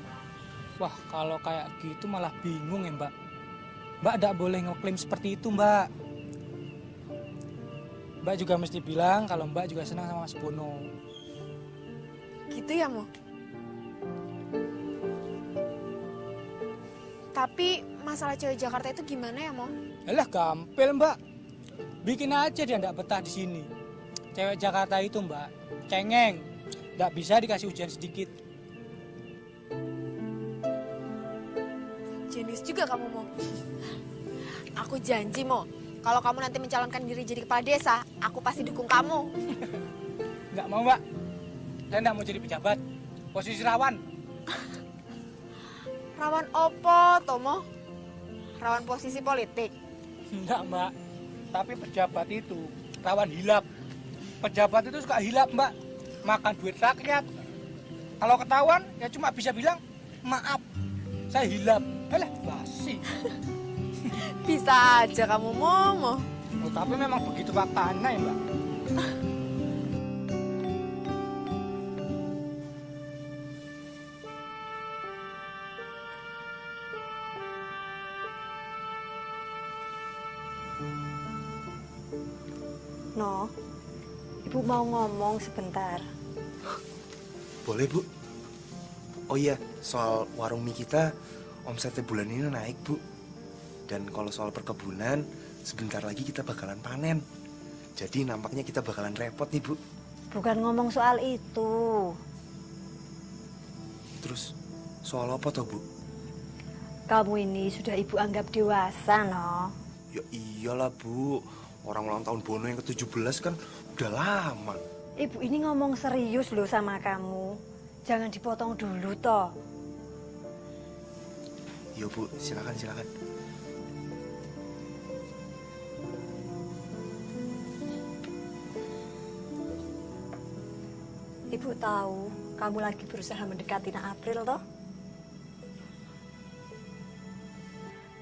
Wah kalau kayak gitu malah bingung ya mbak. Mbak nggak boleh ngeklaim seperti itu mbak. Mbak juga mesti bilang kalau Mbak juga senang sama Mas Bono. Gitu ya, Mo? Tapi masalah cewek Jakarta itu gimana ya, Mo? Alah gampil Mbak. Bikin aja dia ndak betah di sini. Cewek Jakarta itu Mbak, cengeng. Ndak bisa dikasih ujian sedikit. Jenis juga kamu, Mo. Aku janji, Mo. Kalau kamu nanti mencalonkan diri jadi kepala desa, aku pasti dukung kamu. Nggak mau Mbak. Saya nggak mau jadi pejabat. Posisi rawan. Rawan opo, Tomo? Rawan posisi politik. Enggak Mbak. Tapi pejabat itu rawan hilap. Pejabat itu suka hilap Mbak. Makan duit rakyat. Kalau ketahuan ya cuma bisa bilang maaf. Saya hilap. Alah basi. Bisa aja kamu, Mo. Oh, tapi memang begitu faktanya ya Mbak. No, Ibu mau ngomong sebentar. Boleh, Bu? Oh iya, soal warung mie kita, omsetnya bulan ini naik, Bu. Dan kalau soal perkebunan, sebentar lagi kita bakalan panen. Jadi nampaknya kita bakalan repot nih, Bu. Bukan ngomong soal itu. Terus, soal apa toh, Bu? Kamu ini sudah Ibu anggap dewasa, no? Ya iyalah, Bu. Orang ulang tahun Bono yang ke-17 kan udah lama. Ibu ini ngomong serius loh sama kamu. Jangan dipotong dulu, toh. Iya, Bu. Silakan, silakan. Ibu tahu kamu lagi berusaha mendekati Nak April, toh?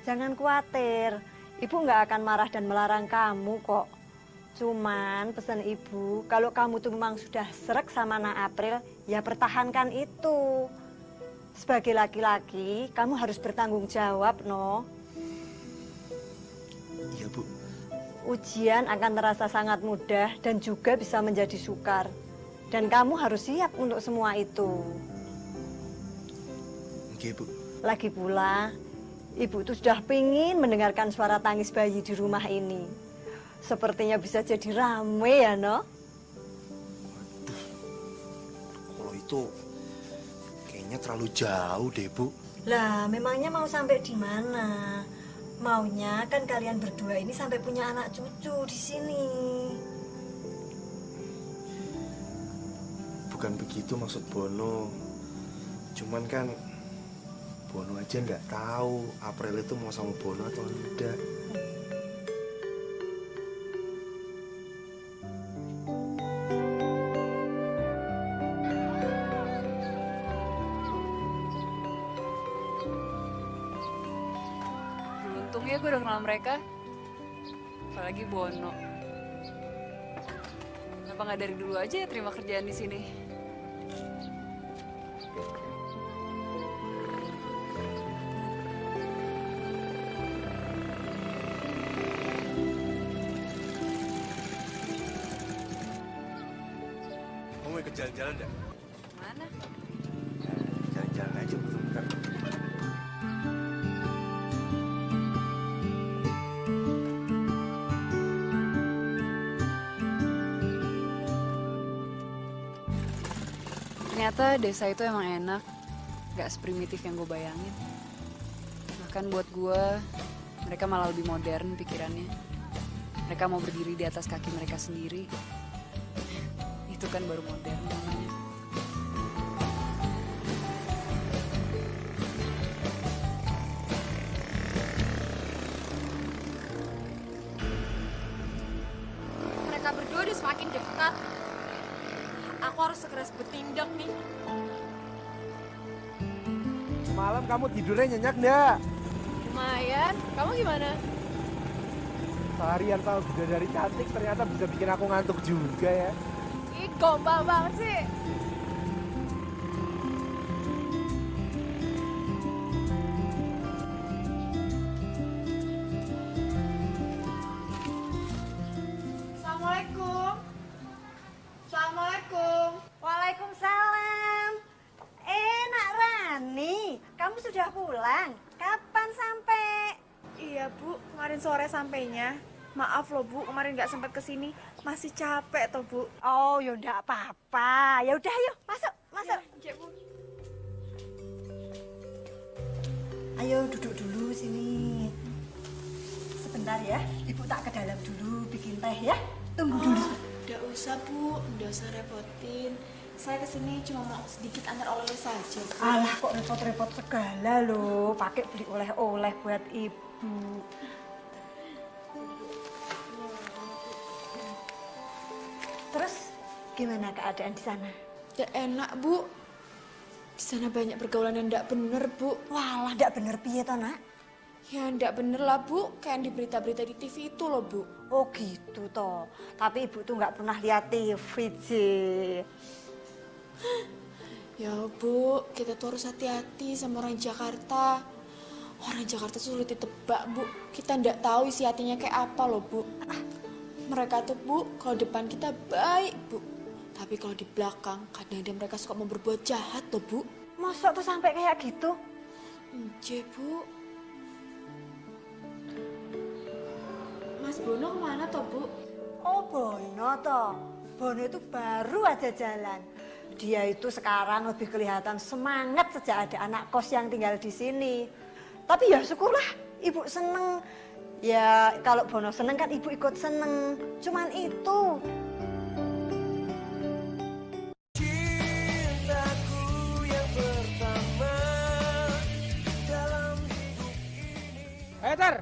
Jangan khawatir. Ibu nggak akan marah dan melarang kamu kok. Cuman pesan Ibu, kalau kamu tuh memang sudah srek sama Nak April, ya pertahankan itu. Sebagai laki-laki, kamu harus bertanggung jawab, no. Iya, Bu. Ujian akan terasa sangat mudah dan juga bisa menjadi sukar. Dan kamu harus siap untuk semua itu. Oke, Bu. Lagi pula, Ibu tuh sudah pengen mendengarkan suara tangis bayi di rumah ini. Sepertinya bisa jadi rame ya, no? Kalau itu kayaknya terlalu jauh deh, Bu. Lah, memangnya mau sampai di mana? Maunya kan kalian berdua ini sampai punya anak cucu di sini. Bukan begitu maksud Bono. Cuman kan Bono aja nggak tahu April itu mau sama Bono atau enggak. Untungnya gue udah kenal mereka. Apalagi Bono. Kenapa nggak dari dulu aja ya terima kerjaan di sini? Kamu mau ikut jalan-jalan enggak? Mana? Jalan-jalan aja bentar. Ternyata desa itu emang enak, gak seprimitif yang gue bayangin. Bahkan buat gue, mereka malah lebih modern pikirannya. Mereka mau berdiri di atas kaki mereka sendiri. Itu kan baru modern namanya. Mereka berdua udah semakin dekat. Aku harus segera bertindak nih. Semalam kamu tidurnya nyenyak nggak? Lumayan. Kamu gimana? Seharian tahu bidadari cantik ternyata bisa bikin aku ngantuk juga ya. Ih, gombal banget sih. Assalamualaikum. sore sampainya. Maaf loh Bu, kemarin nggak sempat kesini. Masih capek toh Bu. Oh, ya enggak apa-apa. Ya udah, ayo masuk, masuk. Ya, Bu. Ayo duduk dulu sini. Sebentar ya, Ibu tak ke dalam dulu bikin teh ya. Tunggu dulu. Nggak usah Bu, nggak usah repotin. Saya kesini cuma mau sedikit antar oleh-oleh saja. Alah kok repot-repot segala loh. Pakai beli oleh-oleh buat Ibu. Terus gimana keadaan di sana? Nggak enak Bu. Di sana banyak pergaulan yang nggak bener Bu. Walah, nggak bener piye toh, Nak? Ya nggak bener lah Bu, kayak yang di berita-berita di TV itu loh Bu. Oh gitu toh. Tapi Ibu tuh nggak pernah lihat TV sih. Ya Bu, kita tuh harus hati-hati sama orang Jakarta. Orang Jakarta sulit ditebak Bu. Kita nggak tahu isi hatinya kayak apa loh Bu. Mereka tuh Bu, kalau depan kita baik Bu. Tapi kalau di belakang, kadang-kadang mereka suka mau berbuat jahat loh Bu. Masa tuh sampai kayak gitu? Enggak Bu. Mas Bono kemana toh Bu? Oh Bono toh. Bono itu baru aja jalan. Dia itu sekarang lebih kelihatan semangat sejak ada anak kos yang tinggal di sini. Tapi ya syukurlah, Ibu seneng. Ya kalau Bono seneng kan Ibu ikut seneng. Cuman itu. Cintaku yang pertama dalam hidup ini. Ter.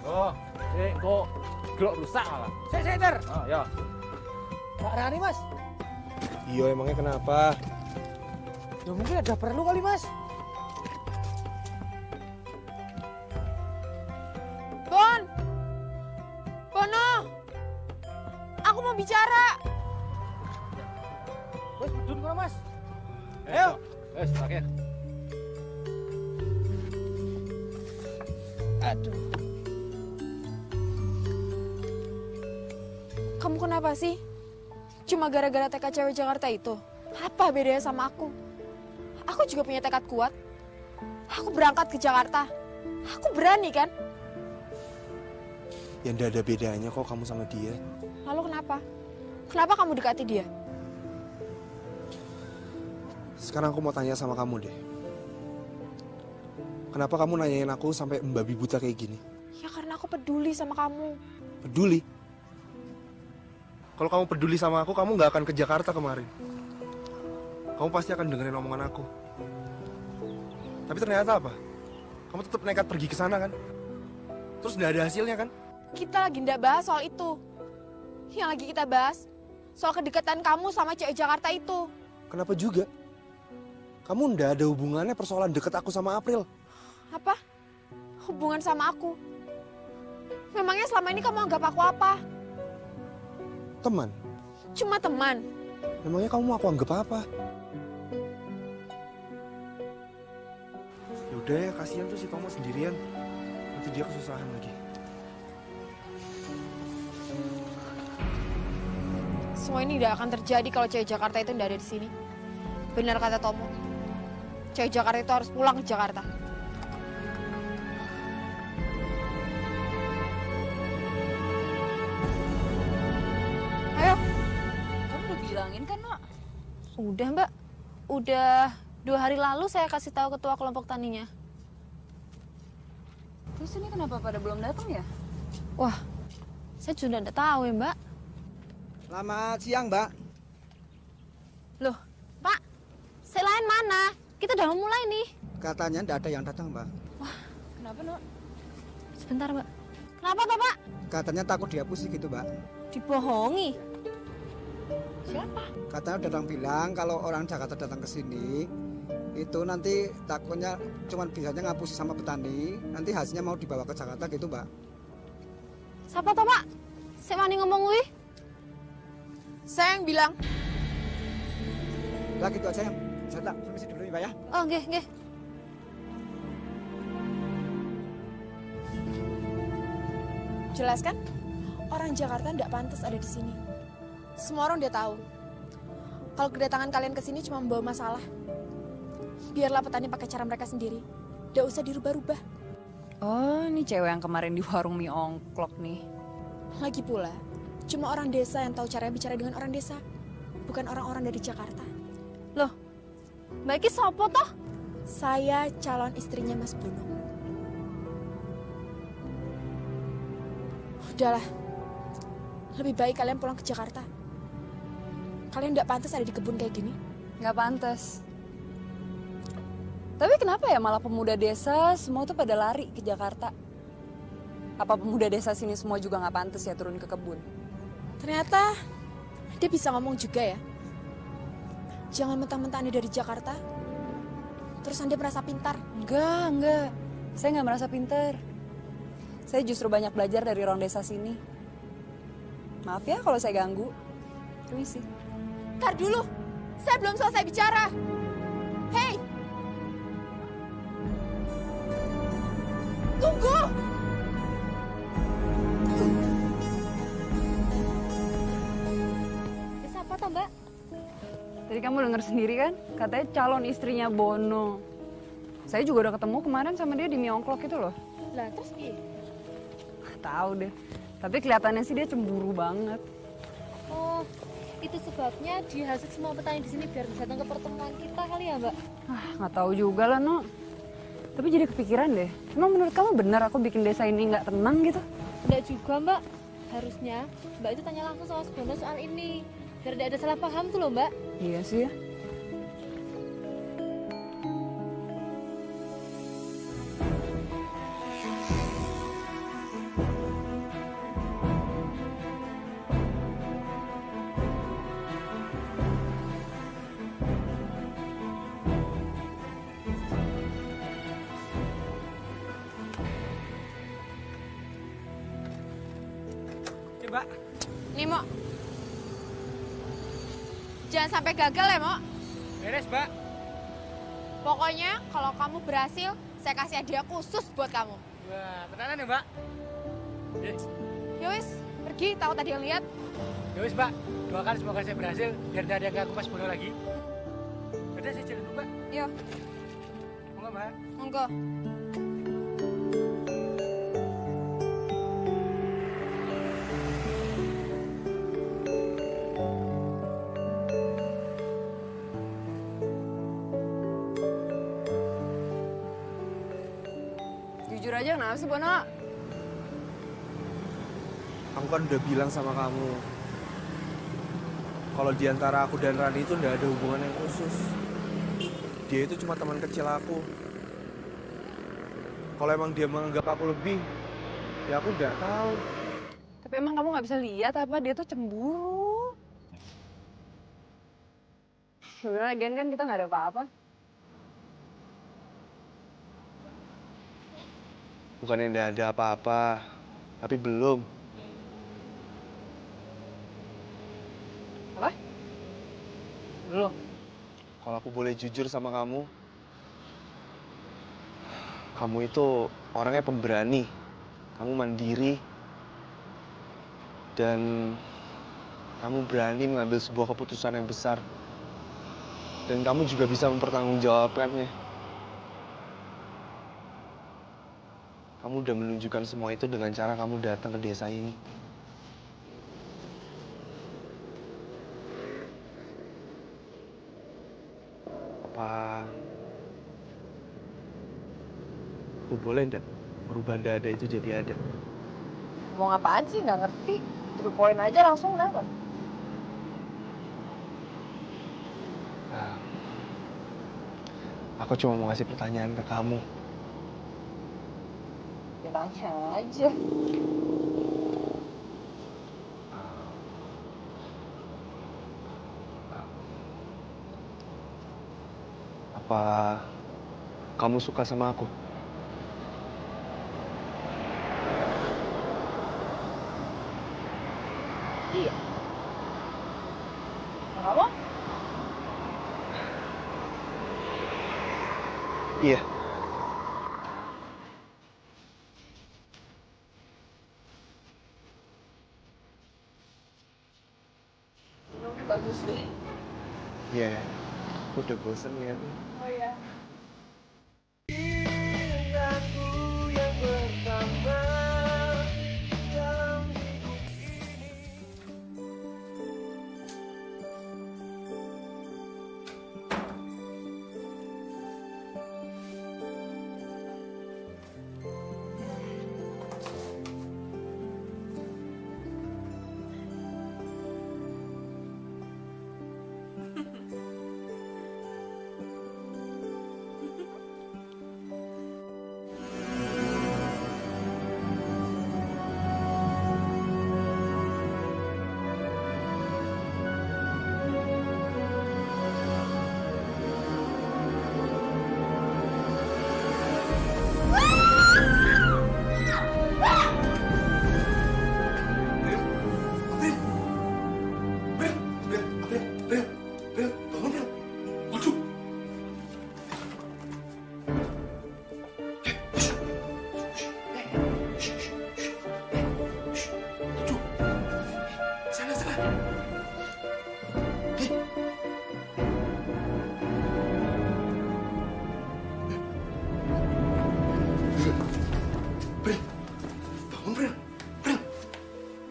Oh, kok gelok rusak malah. Saya Ter. Oh, ya. Pak Rani Mas. Iya, emangnya kenapa? Ya mungkin ada perlu kali Mas. Bono, aku mau bicara. Mas, duduk mana Mas? Ayo. Wes, pakai. Aduh. Kamu kenapa sih? Cuma gara-gara tekad cewek Jakarta itu? Apa bedanya sama aku? Aku juga punya tekad kuat. Aku berangkat ke Jakarta. Aku berani kan? Ya nggak ada bedanya kok kamu sama dia. Lalu kenapa? Kenapa kamu dekati dia? Sekarang aku mau tanya sama kamu deh. Kenapa kamu nanyain aku sampai membabi buta kayak gini? Ya karena aku peduli sama kamu. Peduli? Kalau kamu peduli sama aku, kamu nggak akan ke Jakarta kemarin. Kamu pasti akan dengerin omongan aku. Tapi ternyata apa? Kamu tetap nekat pergi ke sana kan? Terus nggak ada hasilnya kan? Kita lagi ndak bahas soal itu. Yang lagi kita bahas soal kedekatan kamu sama cewek Jakarta itu. Kenapa juga? Kamu nggak ada hubungannya persoalan deket aku sama April. Apa? Hubungan sama aku? Memangnya selama ini kamu anggap aku apa? Teman. Cuma teman. Memangnya kamu mau aku anggap apa? Yaudah ya, kasihan tuh si Tomo sendirian. Nanti dia kesusahan lagi. Semua ini tidak akan terjadi kalau cewek Jakarta itu tidak ada di sini. Benar kata Tomo. Cewek Jakarta itu harus pulang ke Jakarta. Ayo. Kamu udah bilangin kan, Nak? Udah Mbak, udah 2 hari lalu saya kasih tahu ketua kelompok taninya. Terus ini kenapa pada belum datang ya? Wah, saya sudah tidak tahu ya Mbak. Selamat siang, Mbak. Loh, Pak, saya lain mana? Kita udah mau mulai nih. Katanya tidak ada yang datang, Mbak. Kenapa, Nak? Sebentar Mbak. Kenapa toh Pak? Katanya takut dihapusi gitu, Mbak. Dibohongi. Siapa? Katanya udah datang bilang kalau orang Jakarta datang ke sini, itu nanti takutnya cuman bisanya ngapusi sama petani, nanti hasilnya mau dibawa ke Jakarta gitu, Mbak. Siapa toh Pak? Saya wani ngomong wih. Saya yang bilang. Lah gitu aja, saya tak permisi dulu ya, Mbak ya. Oh, nggih, nggih. Jelas kan? Orang Jakarta tidak pantas ada di sini. Semua orang udah tahu. Kalau kedatangan kalian ke sini cuma membawa masalah. Biarlah petani pakai cara mereka sendiri. Tidak usah dirubah-rubah. Oh, ini cewek yang kemarin di warung mie ongklok nih. Lagi pula, cuma orang desa yang tahu cara bicara dengan orang desa, bukan orang-orang dari Jakarta. Loh, Mbak Iki sopo toh? Saya calon istrinya Mas Bono. Udahlah, lebih baik kalian pulang ke Jakarta. Kalian nggak pantas ada di kebun kayak gini. Nggak pantas. Tapi kenapa ya malah pemuda desa semua tuh pada lari ke Jakarta? Apa pemuda desa sini semua juga nggak pantas ya turun ke kebun? Ternyata dia bisa ngomong juga ya. Jangan mentang-mentang Anda dari Jakarta, terus Anda merasa pintar. Enggak. Saya nggak merasa pintar. Saya justru banyak belajar dari orang desa sini. Maaf ya kalau saya ganggu. Permisi. Ntar dulu, saya belum selesai bicara. Hei! Tunggu! Desa apa toh, Mbak? Tadi kamu denger sendiri kan? Katanya calon istrinya Bono. Saya juga udah ketemu kemarin sama dia di mie ongklok itu loh. Lah, terus piye? Tahu deh. Tapi kelihatannya sih dia cemburu banget. Oh, itu sebabnya dia hasut semua petani di sini biar bisa datang ke pertemuan kita kali ya, Mbak? Nggak tahu juga lah, No. Tapi jadi kepikiran deh. Emang menurut kamu benar aku bikin desa ini nggak tenang gitu? Enggak juga, Mbak. Harusnya Mbak itu tanya langsung sama Bono soal ini. Biar tidak ada salah paham tuh loh, Mbak. Iya sih ya. Coba. Nih, Mo. Jangan sampai gagal ya, Mo. Beres, Mbak. Pokoknya kalau kamu berhasil, saya kasih hadiah khusus buat kamu. Wah, tenanan ya, Mbak? Yowis, pergi, takut tadi yang lihat. Yowis, Mbak. Doakan semoga saya berhasil, biar tidak ada yang ganggu Mas Bono lagi. Udah, saya jalan dulu, Mbak. Yo, Monggo, Mbak. monggo. Jujur aja kenapa sih, Bono? Aku kan udah bilang sama kamu, kalau di antara aku dan Rani itu nggak ada hubungan yang khusus. Dia itu cuma teman kecil aku. Kalau emang dia menganggap aku lebih, ya aku nggak tahu. Tapi emang kamu nggak bisa lihat apa dia tuh cemburu. Sebenarnya lagian kan kita nggak ada apa-apa. Bukannya nggak ada apa-apa, tapi belum. Apa? Belum. Kalau aku boleh jujur sama kamu itu orangnya pemberani, kamu mandiri, dan kamu berani mengambil sebuah keputusan yang besar. Dan kamu juga bisa mempertanggungjawabkannya. Kamu udah menunjukkan semua itu dengan cara kamu datang ke desa ini. Apa aku boleh nggak merubah nggak ada itu jadi ada? Mau apaan sih? Nggak ngerti. To the point aja langsung kenapa? Nah, aku cuma mau ngasih pertanyaan ke kamu. Ya tanya aja. Apa kamu suka sama aku? Iya. Kamu? Iya. Bagus deh. Iya. Aku udah bosen ya. Oh ya. Denganku yang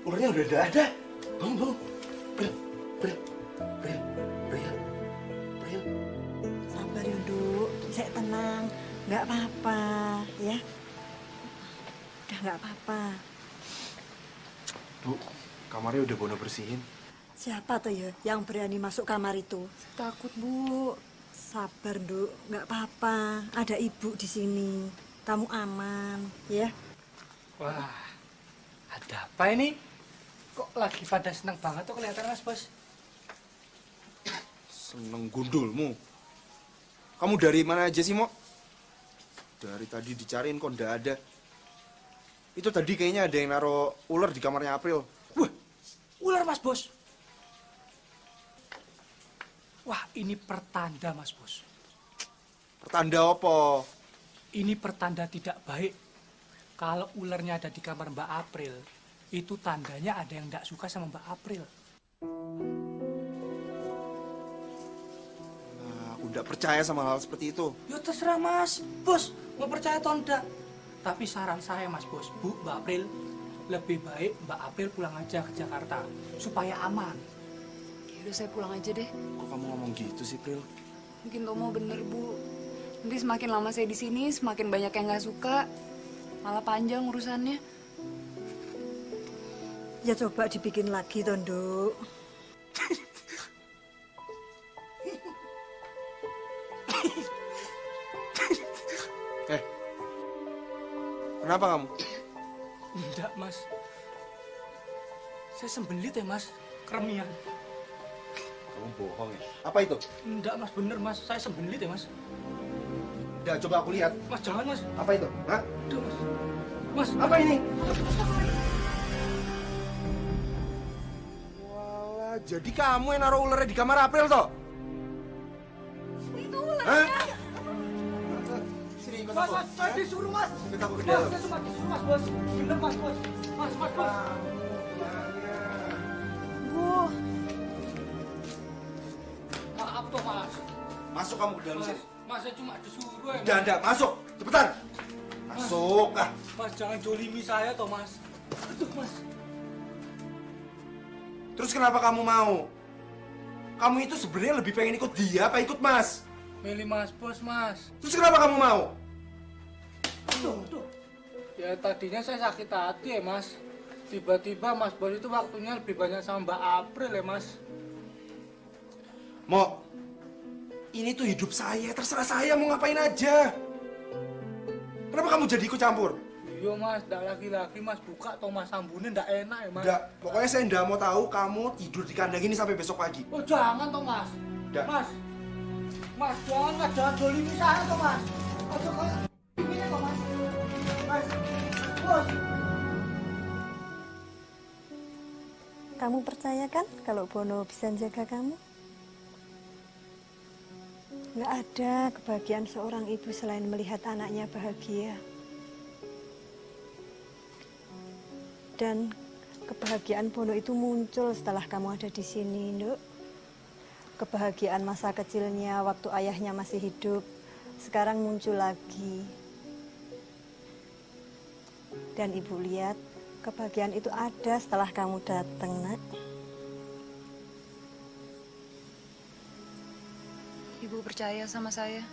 Ularnya udah ada. Bangun. Bril. Sabar ya, Nduk. Cek tenang. Nggak apa-apa, ya. Udah nggak apa-apa. Bu, kamarnya udah Bono bersihin. Siapa tuh ya yang berani masuk kamar itu? Takut, Bu. Sabar, Nduk. Nggak apa-apa. Ada ibu di sini. Kamu aman, ya. Wah, ada apa ini? Kok lagi pada seneng banget tuh kelihatan Mas Bos? Seneng gundulmu. Kamu dari mana aja sih, Mo? Dari tadi dicariin kok ndak ada. Itu tadi kayaknya ada yang naruh ular di kamarnya April. Wah, ular Mas Bos. Wah, ini pertanda Mas Bos. Pertanda apa? Ini pertanda tidak baik. Kalau ularnya ada di kamar Mbak April, itu tandanya ada yang tidak suka sama Mbak April. Nah, aku ndak percaya sama hal seperti itu. Ya terserah Mas Bos, mau percaya atau enggak. Tapi saran saya Mas Bos, Bu, Mbak April, lebih baik Mbak April pulang aja ke Jakarta supaya aman. Ya udah saya pulang aja deh. Kok kamu ngomong gitu sih, Pril? Mungkin Tomo bener, Bu. Nanti semakin lama saya di sini, semakin banyak yang nggak suka. Malah panjang urusannya. Ya coba dibikin lagi, toh, Nduk. Kenapa kamu? Enggak, Mas. Saya sembelit ya, Mas. Keremian. Kamu bohong ya? Apa itu? Enggak, Mas. Bener, Mas. Saya sembelit ya, Mas. Udah, coba aku lihat. Mas, jangan, Mas. Apa itu? Hah? Udah, Mas. Mas, apa ini? Walah, jadi kamu yang naruh ularnya di kamar April, toh? Itu ularnya. Hah? Sini, ikut Mas, aku. Mas, saya disuruh, Mas. Ikut aku ke Mas, dalam. saya cuma disuruh, Mas, Bos. Bener, Mas, Bos. Mas, Bos. Bu. Maaf toh, Mas. Masuk kamu ke dalam Mas, sini. Mas, saya cuma disuruh ya, Udah, Mas. masuk. Cepetan. Masuk, ah. Mas, jangan jolimi saya toh, Mas. Aduh, Mas. Terus kenapa kamu mau? Kamu itu sebenarnya lebih pengen ikut dia apa ikut Mas? Milih Mas Bos, Mas. Terus kenapa kamu mau? Aduh. Ya tadinya saya sakit hati ya, Mas. Tiba-tiba Mas Bos itu waktunya lebih banyak sama Mbak April ya, Mas. Mo, ini tuh hidup saya, terserah saya mau ngapain aja. Kenapa kamu jadi ikut campur? Iya, Mas, ndak lagi-lagi Mas buka atau Mas sambunnya ndak enak ya, Mas. Enggak, pokoknya saya ndak mau tahu kamu tidur di kandang ini sampai besok pagi. Oh, jangan toh, Mas. Ndak. Mas, jangan jolimi saya toh, Mas. Aduh, kayak gini toh, Mas. Mas, Bos. Kamu percaya kan kalau Bono bisa jaga kamu? Nggak ada kebahagiaan seorang ibu selain melihat anaknya bahagia. Dan kebahagiaan Bono itu muncul setelah kamu ada di sini, Nduk. Kebahagiaan masa kecilnya waktu ayahnya masih hidup, sekarang muncul lagi. Dan ibu lihat, kebahagiaan itu ada setelah kamu datang, Nak. Ibu percaya sama saya?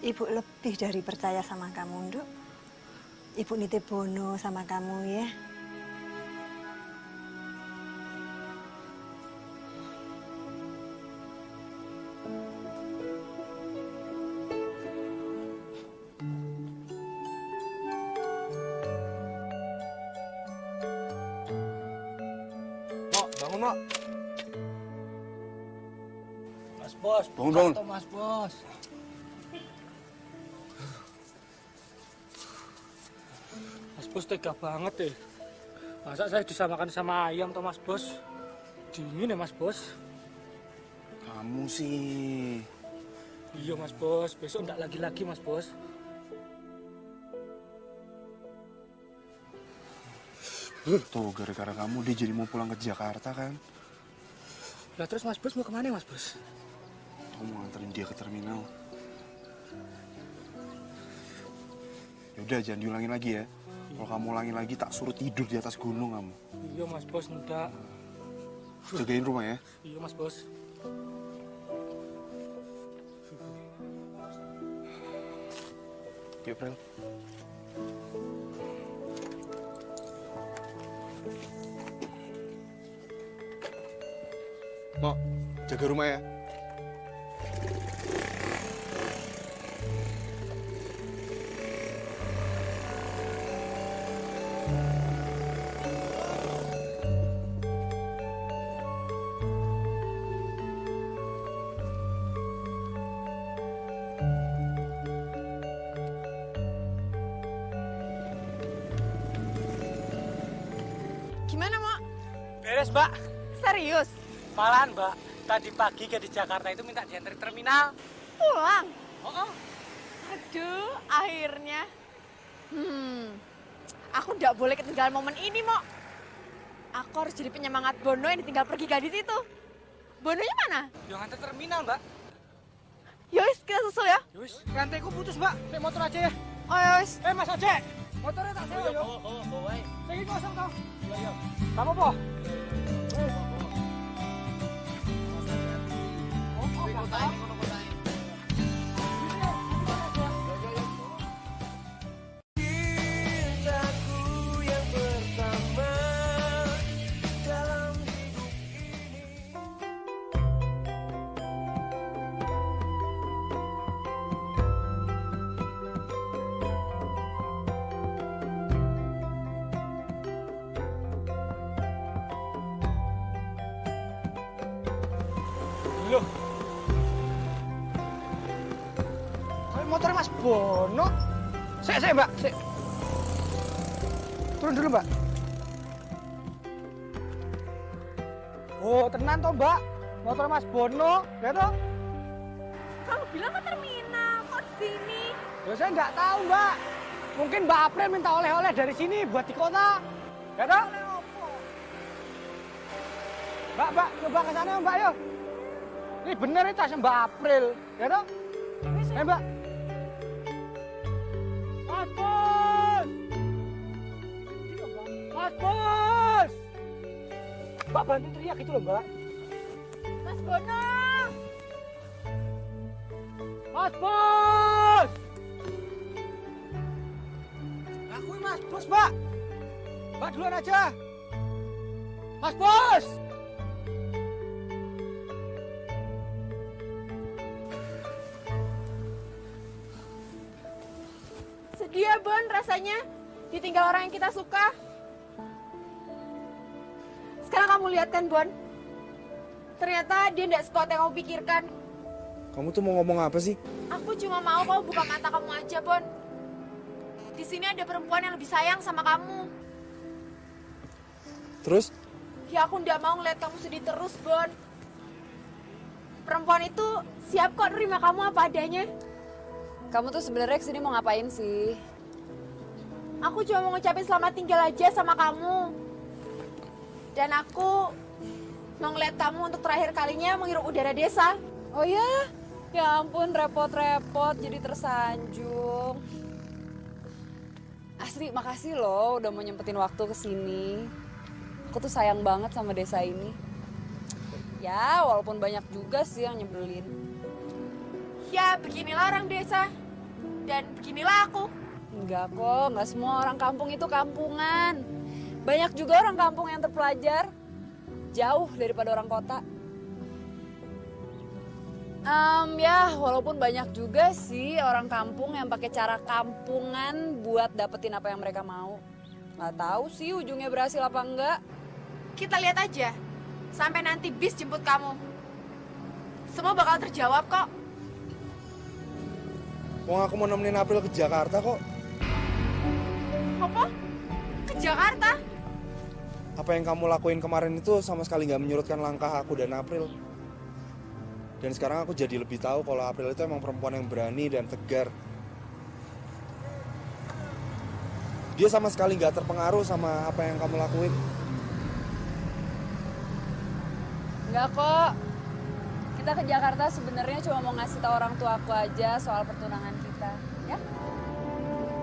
Ibu lebih dari percaya sama kamu, Nduk. Ibu nitip Bono sama kamu, ya. Mo, bangun, Mo. Mas Bos, Bangun, buka bangun. toh, Mas Bos. Mas Bos tega banget deh. Masa saya disamakan sama ayam toh, Mas Bos? Dingin ya, Mas Bos? Kamu sih. Iya, Mas Bos. Besok ndak lagi-lagi, Mas Bos. Tuh, gara-gara kamu dia jadi mau pulang ke Jakarta kan? Lah terus Mas Bos mau kemana, Mas Bos? Aku mau nganterin dia ke terminal. Yaudah, jangan diulangin lagi ya. Kalau kamu ulangin lagi tak suruh tidur di atas gunung kamu. Iya Mas Bos, enggak. Jagain rumah ya. Iya Mas Bos. Yuk, Prel. Mo, jaga rumah ya. Gimana, Mak? Beres, Mbak. Serius? Malahan, Mbak. Tadi pagi ke di Jakarta itu minta diantar ke terminal. Pulang? Oh. Aduh, akhirnya. Aku nggak boleh ketinggalan momen ini, Mo. Aku harus jadi penyemangat Bono yang ditinggal pergi gadis itu. Bononya mana? Yang antar terminal, Mbak. Yowis, kita susul ya. Yowis, rantaiku putus, Mbak. Naik motor aja ya. Oh, yowis. Mas Ojek. Motornya tak sewa, yo. Sing kosong tau. Iya. Tak apa-apa. Cintaku yang pertama dalam hidup ini. Loh. Kayak motor Mas Bono. Sik, Mbak. Sik. Turun dulu, Mbak. Oh, tenan toh, Mbak. Motor Mas Bono, ya toh? Kamu bilang ke terminal, kok di sini? Ya saya nggak tahu, Mbak. Mungkin Mbak April minta oleh-oleh dari sini buat di kota. Ya toh? Mbak, coba ke sana, Mbak, yuk. Ini bener ini tasnya Mbak April, ya toh? Mbak. Mas Bos! Mas Bos! Mbak bantu teriak gitu loh, Mbak. Mas Bono! Mas Bos! Akui Mas Bos, Mbak. Mbak duluan aja. Mas Bos! Sedih ya, Bon, rasanya ditinggal orang yang kita suka. Sekarang kamu lihat kan, Bon? Ternyata dia tidak sekuat yang kamu pikirkan. Kamu tuh mau ngomong apa sih? Aku cuma mau kamu buka mata kamu aja, Bon. Di sini ada perempuan yang lebih sayang sama kamu. Terus? Ya aku tidak mau ngeliat kamu sedih terus, Bon. Perempuan itu siap kok nerima kamu apa adanya. Kamu tuh sebenarnya kesini mau ngapain sih? Aku cuma mau ngucapin selamat tinggal aja sama kamu. Dan aku mau ngeliat kamu untuk terakhir kalinya menghirup udara desa. Oh ya? Ya ampun, repot-repot jadi tersanjung. Asli, makasih loh udah mau nyempetin waktu kesini. Aku tuh sayang banget sama desa ini. Ya, walaupun banyak juga sih yang nyebelin. Ya, beginilah orang desa. Dan beginilah aku. Enggak kok, enggak semua orang kampung itu kampungan. Banyak juga orang kampung yang terpelajar. Jauh daripada orang kota. Ya, walaupun banyak juga sih orang kampung yang pakai cara kampungan buat dapetin apa yang mereka mau. Nggak tahu sih ujungnya berhasil apa enggak. Kita lihat aja. Sampai nanti bis jemput kamu. Semua bakal terjawab kok. Wong aku mau nemenin April ke Jakarta kok. Apa? Ke Jakarta? Apa yang kamu lakuin kemarin itu sama sekali nggak menyurutkan langkah aku dan April. Dan sekarang aku jadi lebih tahu kalau April itu emang perempuan yang berani dan tegar. Dia sama sekali nggak terpengaruh sama apa yang kamu lakuin. Enggak kok. Kita ke Jakarta sebenarnya cuma mau ngasih tahu orang tua aku aja soal pertunangan kita, ya?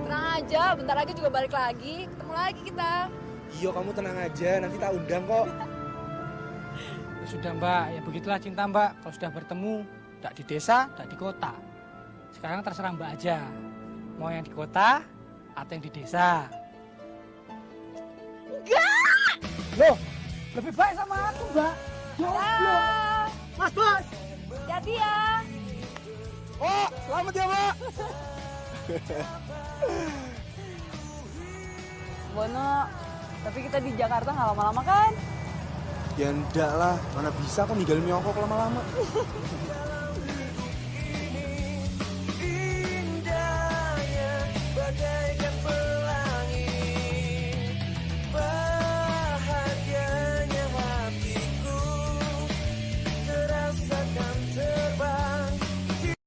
Tenang aja, bentar lagi juga balik lagi. Ketemu lagi kita. Iya, kamu tenang aja, nanti tak undang kok. Ya sudah mbak, ya begitulah cinta mbak. Kalau sudah bertemu, tidak di desa, tidak di kota. Sekarang terserah mbak aja. Mau yang di kota atau yang di desa. Enggak! Loh, lebih baik sama aku mbak. Ya. Mas Bos. Jadi ya. Oh, selamat ya mbak. Bono, tapi kita di Jakarta nggak lama-lama kan? Ya enggak lah, mana bisa aku ninggalin Miyoko lama-lama.